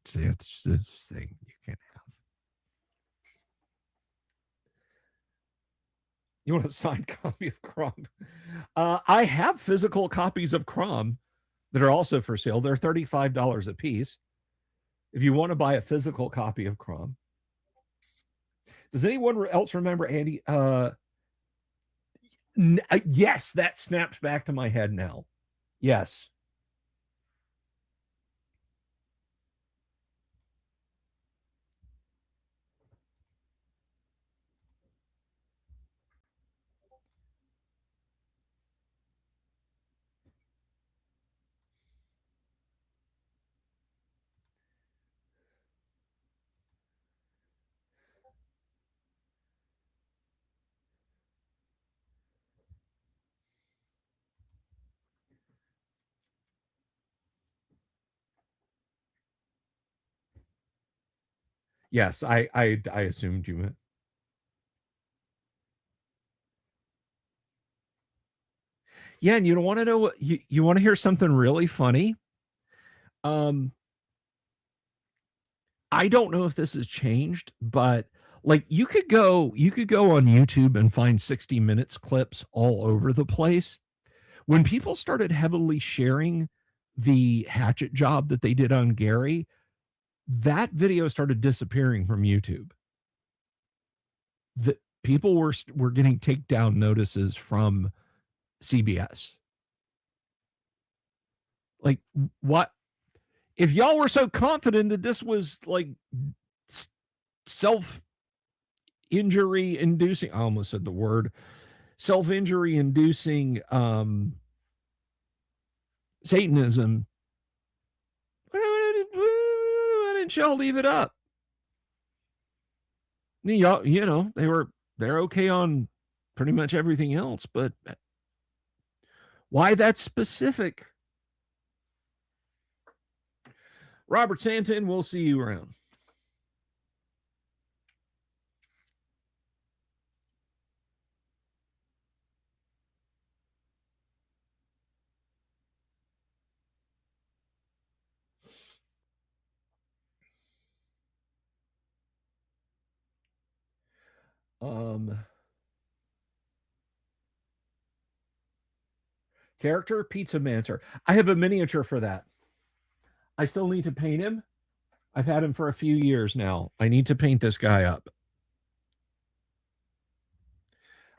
See, it's this thing you can have. You want a signed copy of Crom? I have physical copies of Crom that are also for sale. They're $35 a piece. If you want to buy a physical copy of Crom. Does anyone else remember, Andy? Yes, that snaps back to my head now. Yes. Yes, I assumed you meant. Yeah, and you want to know what you want to hear something really funny? I don't know if this has changed, but like you could go on YouTube and find 60 Minutes clips all over the place. When people started heavily sharing the hatchet job that they did on Gary, that video started disappearing from YouTube. The people were getting takedown notices from CBS. Like, what if y'all were so confident that this was like self-injury inducing? I almost said the word self-injury inducing Satanism. What y'all leave it up? Y'all, you know, they're okay on pretty much everything else, but why that specific? Robert Santon, we'll see you around. Character Pizza Mancer. I have a miniature for that. I still need to paint him. I've had him for a few years now. I need to paint this guy up.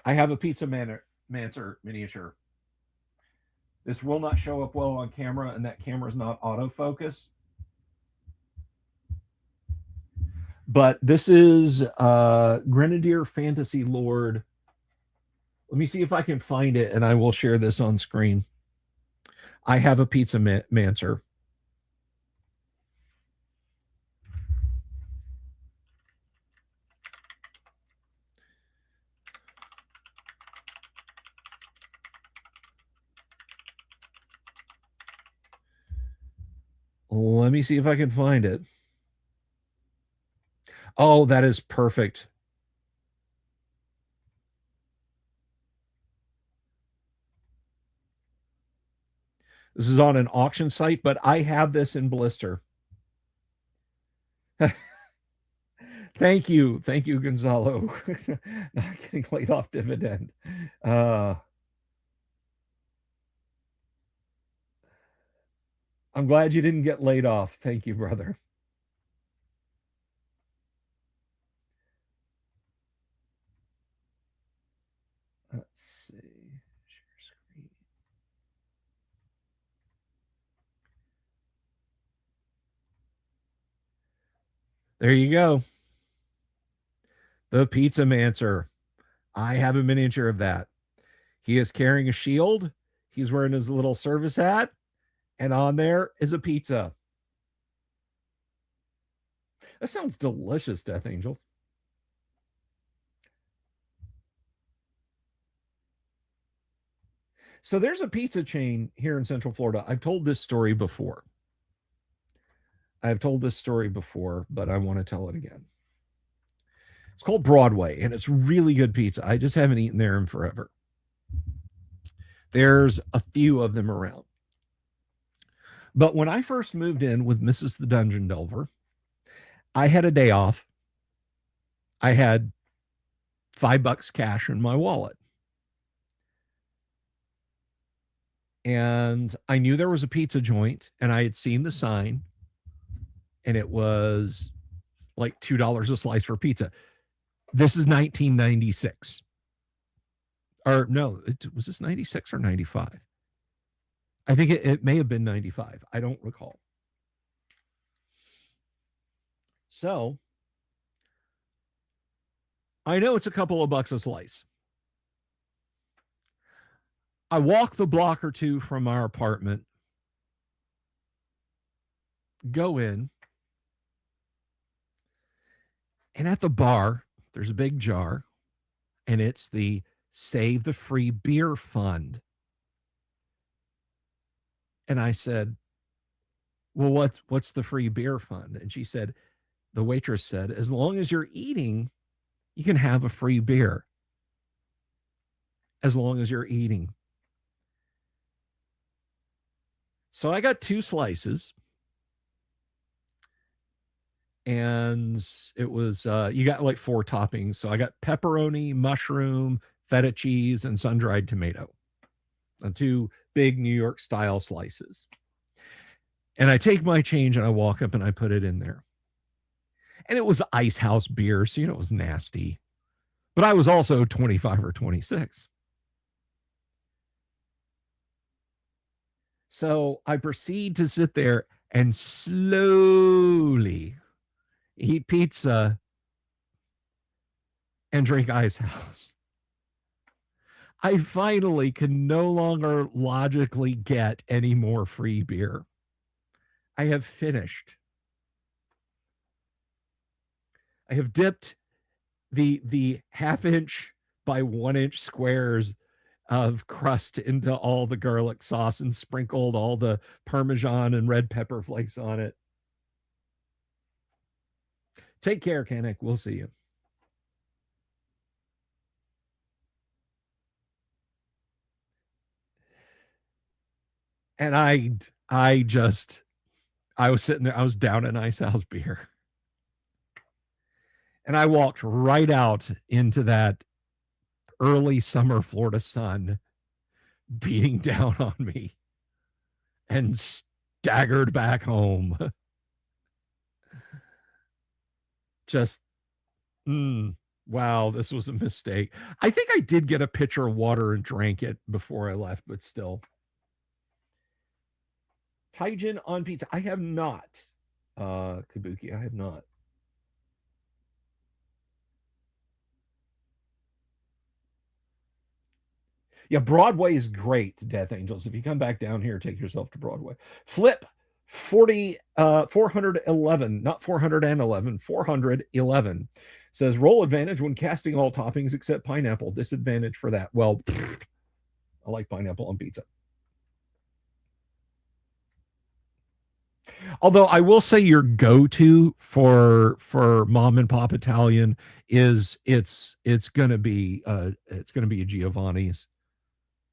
I have a Pizza Mancer miniature. This will not show up well on camera, and that camera is not autofocus. But this is Grenadier Fantasy Lord. Let me see if I can find it, and I will share this on screen. I have a Pizza Mancer. Let me see if I can find it. Oh, that is perfect. This is on an auction site, but I have this in blister. Thank you, Gonzalo. Not getting laid off dividend. I'm glad you didn't get laid off. Thank you, brother. Let's see. Share screen. There you go. The Pizza Mancer. I have a miniature of that. He is carrying a shield. He's wearing his little service hat. And on there is a pizza. That sounds delicious, Death Angels. So there's a pizza chain here in Central Florida. I've told this story before. but I want to tell it again. It's called Broadway, and it's really good pizza. I just haven't eaten there in forever. There's a few of them around. But when I first moved in with Mrs. the Dungeon Delver, I had a day off. I had $5 cash in my wallet. And I knew there was a pizza joint, and I had seen the sign, and it was like $2 a slice for pizza. This is 1996. Or no, was this 96 or 95? I think it may have been 95. I don't recall. So I know it's a couple of bucks a slice. I walk the block or two from our apartment, go in, and at the bar, there's a big jar, and it's the Save the Free Beer Fund. And I said, well, what's the free beer fund? And she said, the waitress said, as long as you're eating, you can have a free beer. As long as you're eating. So I got 2 slices. And it was, you got like 4 toppings. So I got pepperoni, mushroom, feta cheese, and sun-dried tomato. On 2 big New York style slices. And I take my change and I walk up and I put it in there. And it was ice house beer, so it was nasty. But I was also 25 or 26. So I proceed to sit there and slowly eat pizza and drink ice house. I finally can no longer logically get any more free beer. I have finished. I have dipped the half-inch by 1-inch squares of crust into all the garlic sauce and sprinkled all the Parmesan and red pepper flakes on it. Take care, Kanik. We'll see you. And I was sitting there, I was down an Ice House beer. And I walked right out into that early summer Florida sun beating down on me and staggered back home. Just, wow, this was a mistake. I think I did get a pitcher of water and drank it before I left, but still. Taijin on pizza. I have not. Kabuki, I have not. Yeah, Broadway is great, Death Angels. If you come back down here, take yourself to Broadway. Flip 411, not 411, 411 says roll advantage when casting all toppings except pineapple. Disadvantage for that. Well, I like pineapple on pizza. Although I will say your go-to for mom and pop Italian is it's gonna be a Giovanni's.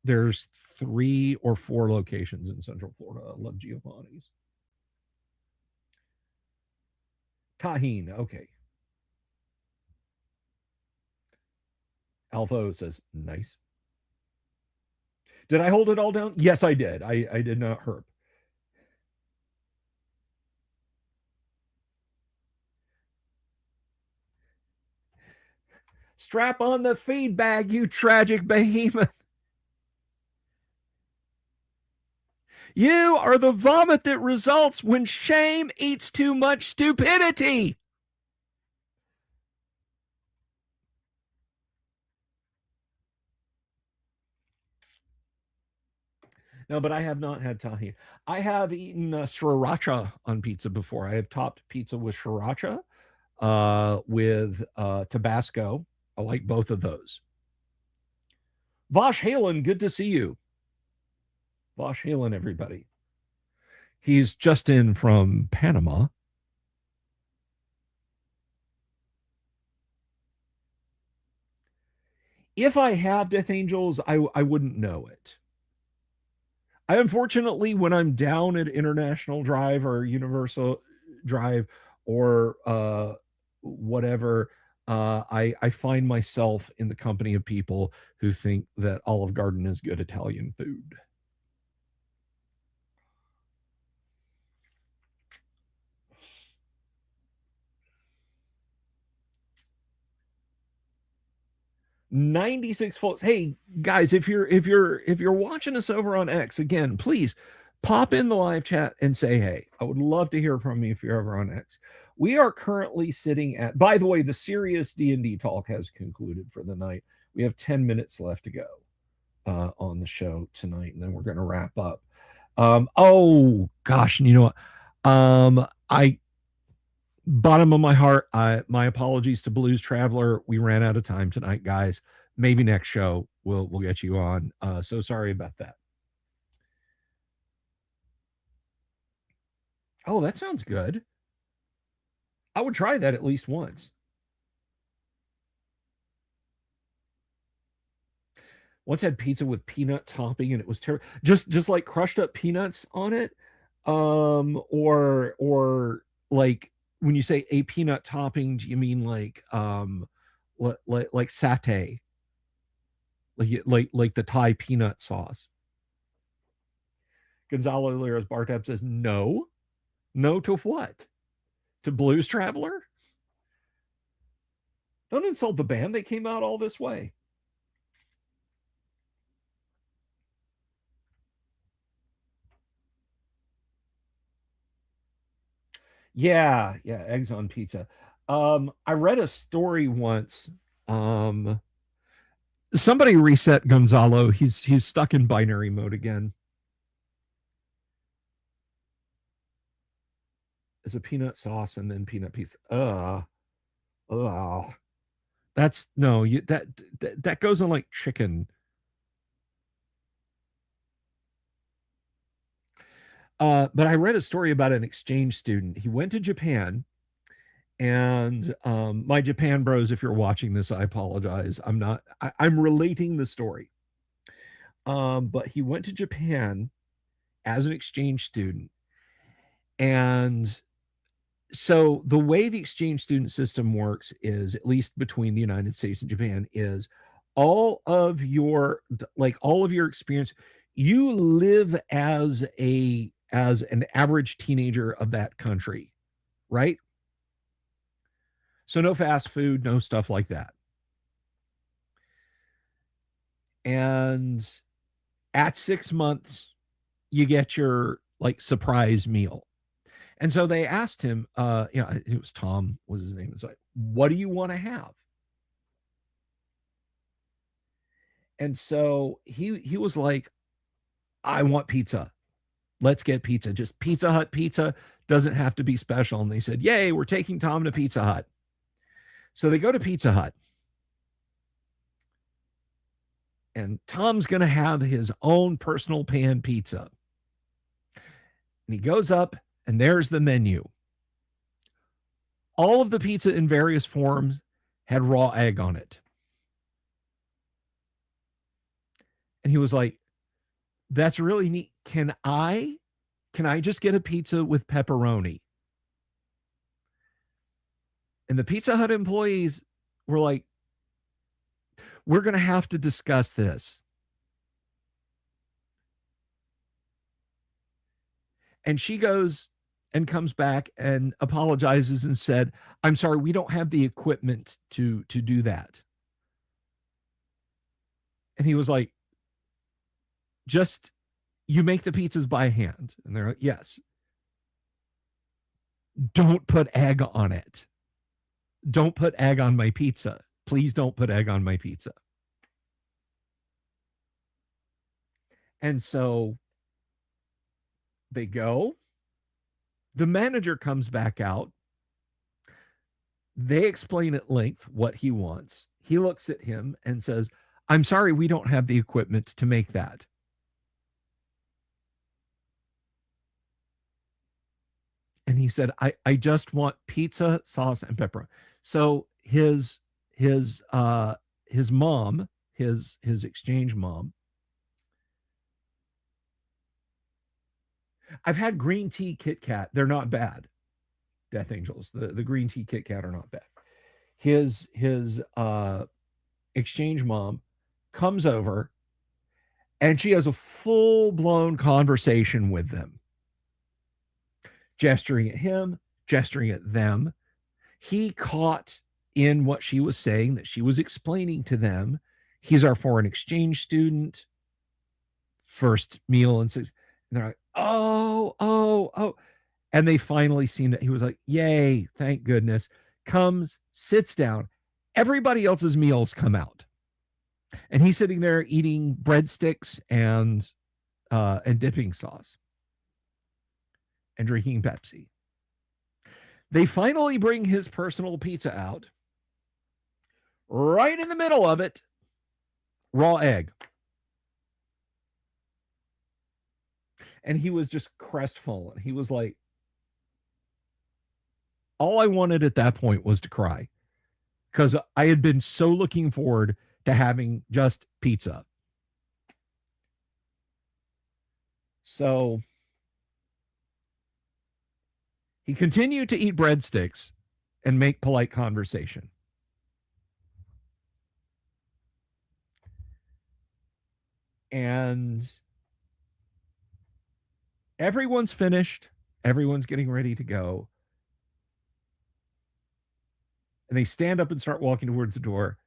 There's 3 or 4 locations in Central Florida. I love Giovanni's. Tahine, okay. Alpha says nice. Did I hold it all down? Yes, I did. I did not herp. Strap on the feed bag, you tragic behemoth. You are the vomit that results when shame eats too much stupidity. No, but I have not had tahini. I have eaten sriracha on pizza before. I have topped pizza with sriracha, with Tabasco. I like both of those. Vosh Halen, good to see you. Vosh Halen, everybody. He's just in from Panama. If I have Death Angels, I wouldn't know it. I unfortunately, when I'm down at International Drive or Universal Drive or whatever, I find myself in the company of people who think that Olive Garden is good Italian food. $96 folks. Hey guys, if you're watching us over on X, again, please pop in the live chat and say hey. I would love to hear from you if you're over on X. We are currently sitting at, by the way, the serious D&D talk has concluded for the night. We have 10 minutes left to go on the show tonight, and then we're going to wrap up. Oh gosh, and you know what? Bottom of my heart, my apologies to Blues Traveler. We ran out of time tonight, guys. Maybe next show we'll get you on. So sorry about that. Oh, that sounds good. I would try that at least once. Once had pizza with peanut topping and it was terrible. Just like crushed up peanuts on it. Or like when you say a peanut topping, do you mean like satay? Like the Thai peanut sauce. Gonzalo Lira's Bartab says no. No to what? To Blues Traveler? Don't insult the band. They came out all this way. Yeah, eggs on pizza. I read a story once. Somebody reset Gonzalo. He's stuck in binary mode again. It's a peanut sauce and then peanut pizza. Oh, that's no, that goes on like chicken. But I read a story about an exchange student. He went to Japan, and my Japan bros, if you're watching this, I apologize. I'm not. I'm relating the story. But he went to Japan as an exchange student, and so the way the exchange student system works is, at least between the United States and Japan, is all of your experience, you live as an average teenager of that country, right? So no fast food, no stuff like that. And at 6 months, you get your like surprise meal. And so they asked him, it was Tom, was his name. It's like, what do you want to have? And so he was like, I want pizza. Let's get pizza. Just Pizza Hut pizza, doesn't have to be special. And they said, yay, we're taking Tom to Pizza Hut. So they go to Pizza Hut. And Tom's going to have his own personal pan pizza. And he goes up, and there's the menu. All of the pizza in various forms had raw egg on it. And he was like, that's really neat. Can I just get a pizza with pepperoni? And the Pizza Hut employees were like, we're going to have to discuss this. And she goes and comes back and apologizes and said, I'm sorry, we don't have the equipment to do that. And he was like, just, you make the pizzas by hand. And they're like, yes. Don't put egg on it. Don't put egg on my pizza. Please don't put egg on my pizza. And so they go. The manager comes back out. They explain at length what he wants. He looks at him and says, I'm sorry, we don't have the equipment to make that. And he said, I just want pizza, sauce, and pepper. So his mom, his exchange mom. I've had green tea Kit Kat. They're not bad. Death Angels. The green tea Kit Kat are not bad. His exchange mom comes over, and she has a full-blown conversation with them, gesturing at him, gesturing at them. He caught in what she was saying, that she was explaining to them, he's our foreign exchange student, first meal and six. And they're like, oh. And they finally seen that. He was like, yay, thank goodness. Comes, sits down. Everybody else's meals come out. And he's sitting there eating breadsticks and dipping sauce and drinking Pepsi. They finally bring his personal pizza out. Right in the middle of it, raw egg. And he was just crestfallen. He was like, all I wanted at that point was to cry, because I had been so looking forward to having just pizza. So he continued to eat breadsticks and make polite conversation. And everyone's finished. Everyone's getting ready to go. And they stand up and start walking towards the door.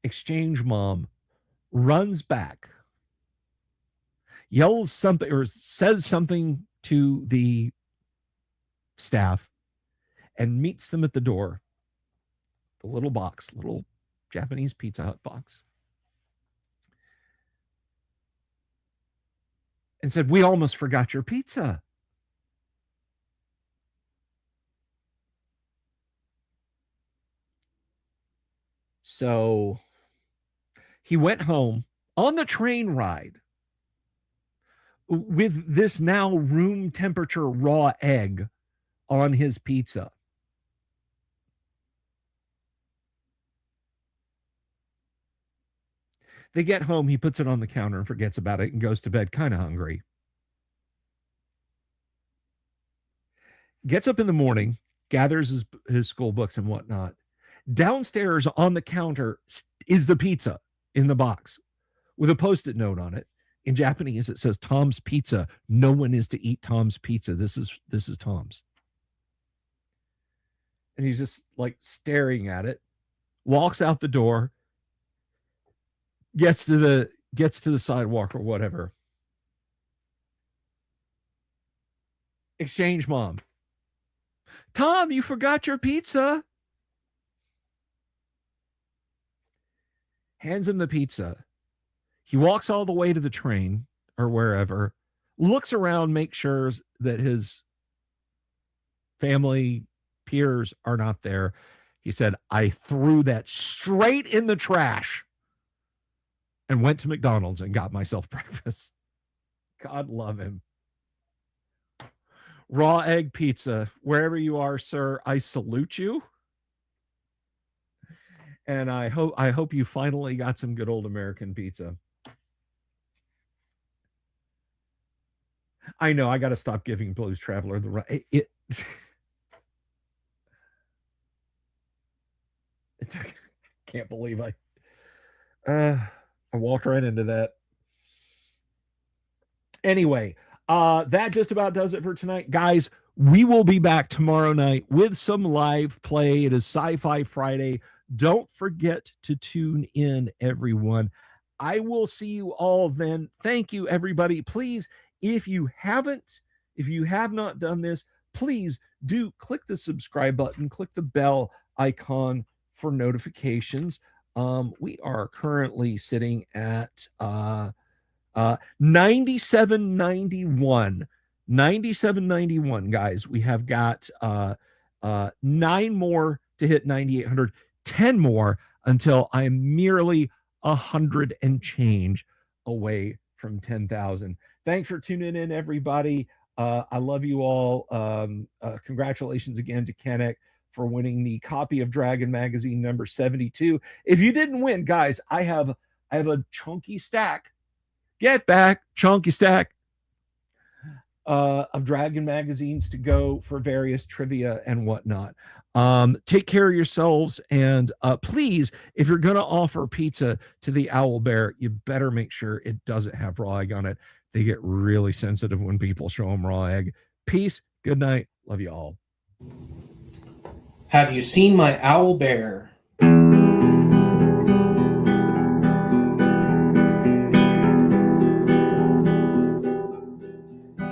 Exchange mom runs back, yells something or says something to the staff, and meets them at the door. The little box, little Japanese Pizza Hut box. And said, we almost forgot your pizza. So he went home on the train ride with this now room temperature raw egg on his pizza. They get home, he puts it on the counter and forgets about it and goes to bed kind of hungry. Gets up in the morning, gathers his school books and whatnot. Downstairs on the counter is the pizza in the box with a Post-it note on it. In Japanese, it says Tom's Pizza. No one is to eat Tom's Pizza. This is Tom's. And he's just like staring at it, walks out the door, gets to the sidewalk or whatever. Exchange mom. Tom, you forgot your pizza. Hands him the pizza. He walks all the way to the train or wherever, looks around, makes sure that his family, peers are not there. He said, I threw that straight in the trash and went to McDonald's and got myself breakfast. God love him. Raw egg pizza, wherever you are, sir, I salute you. And I hope you finally got some good old American pizza. I know I got to stop giving Blues Traveler the right. Can't believe I walked right into that. Anyway, that just about does it for tonight, guys. We will be back tomorrow night with some live play. It is Sci-Fi Friday. Don't forget to tune in, everyone. I will see you all then. Thank you, everybody. Please, if you have not done this, please do click the subscribe button, click the bell icon for notifications. We are currently sitting at 9791, guys. We have got 9 more to hit 9,800, 10 more until I'm merely 100 and change away from 10,000. Thanks for tuning in, everybody. I love you all. Congratulations again to Kennick for winning the copy of Dragon Magazine number 72. If you didn't win, guys, I have a chunky stack. Get back, chunky stack of Dragon magazines to go for various trivia and whatnot. Take care of yourselves, and please, if you're going to offer pizza to the Owl Bear, you better make sure it doesn't have raw egg on it. They get really sensitive when people show them raw egg. Peace. Good night. Love you all.
Have you seen my owl bear?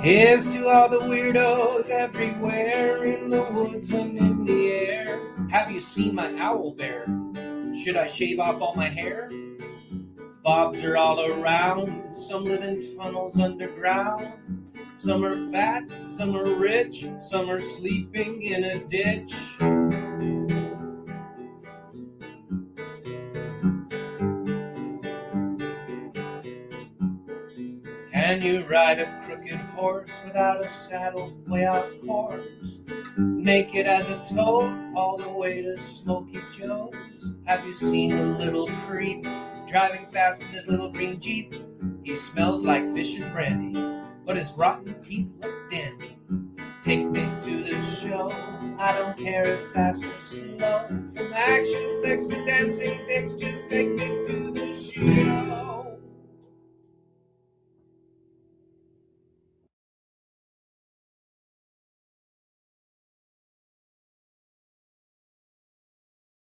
Here's to all the weirdos everywhere in the woods and in the air. Have you seen my owl bear? Should I shave off all my hair? Bobs are all around. Some live in tunnels underground. Some are fat, some are rich, some are sleeping in a ditch. Can you ride a crooked horse without a saddle way off course? Naked as a toad all the way to Smoky Joe's. Have you seen the little creep driving fast in his little green Jeep? He smells like fish and brandy, but his rotten teeth look dandy. Take me to the show, I don't care if fast or slow. From action flicks to dancing dicks, just take me to the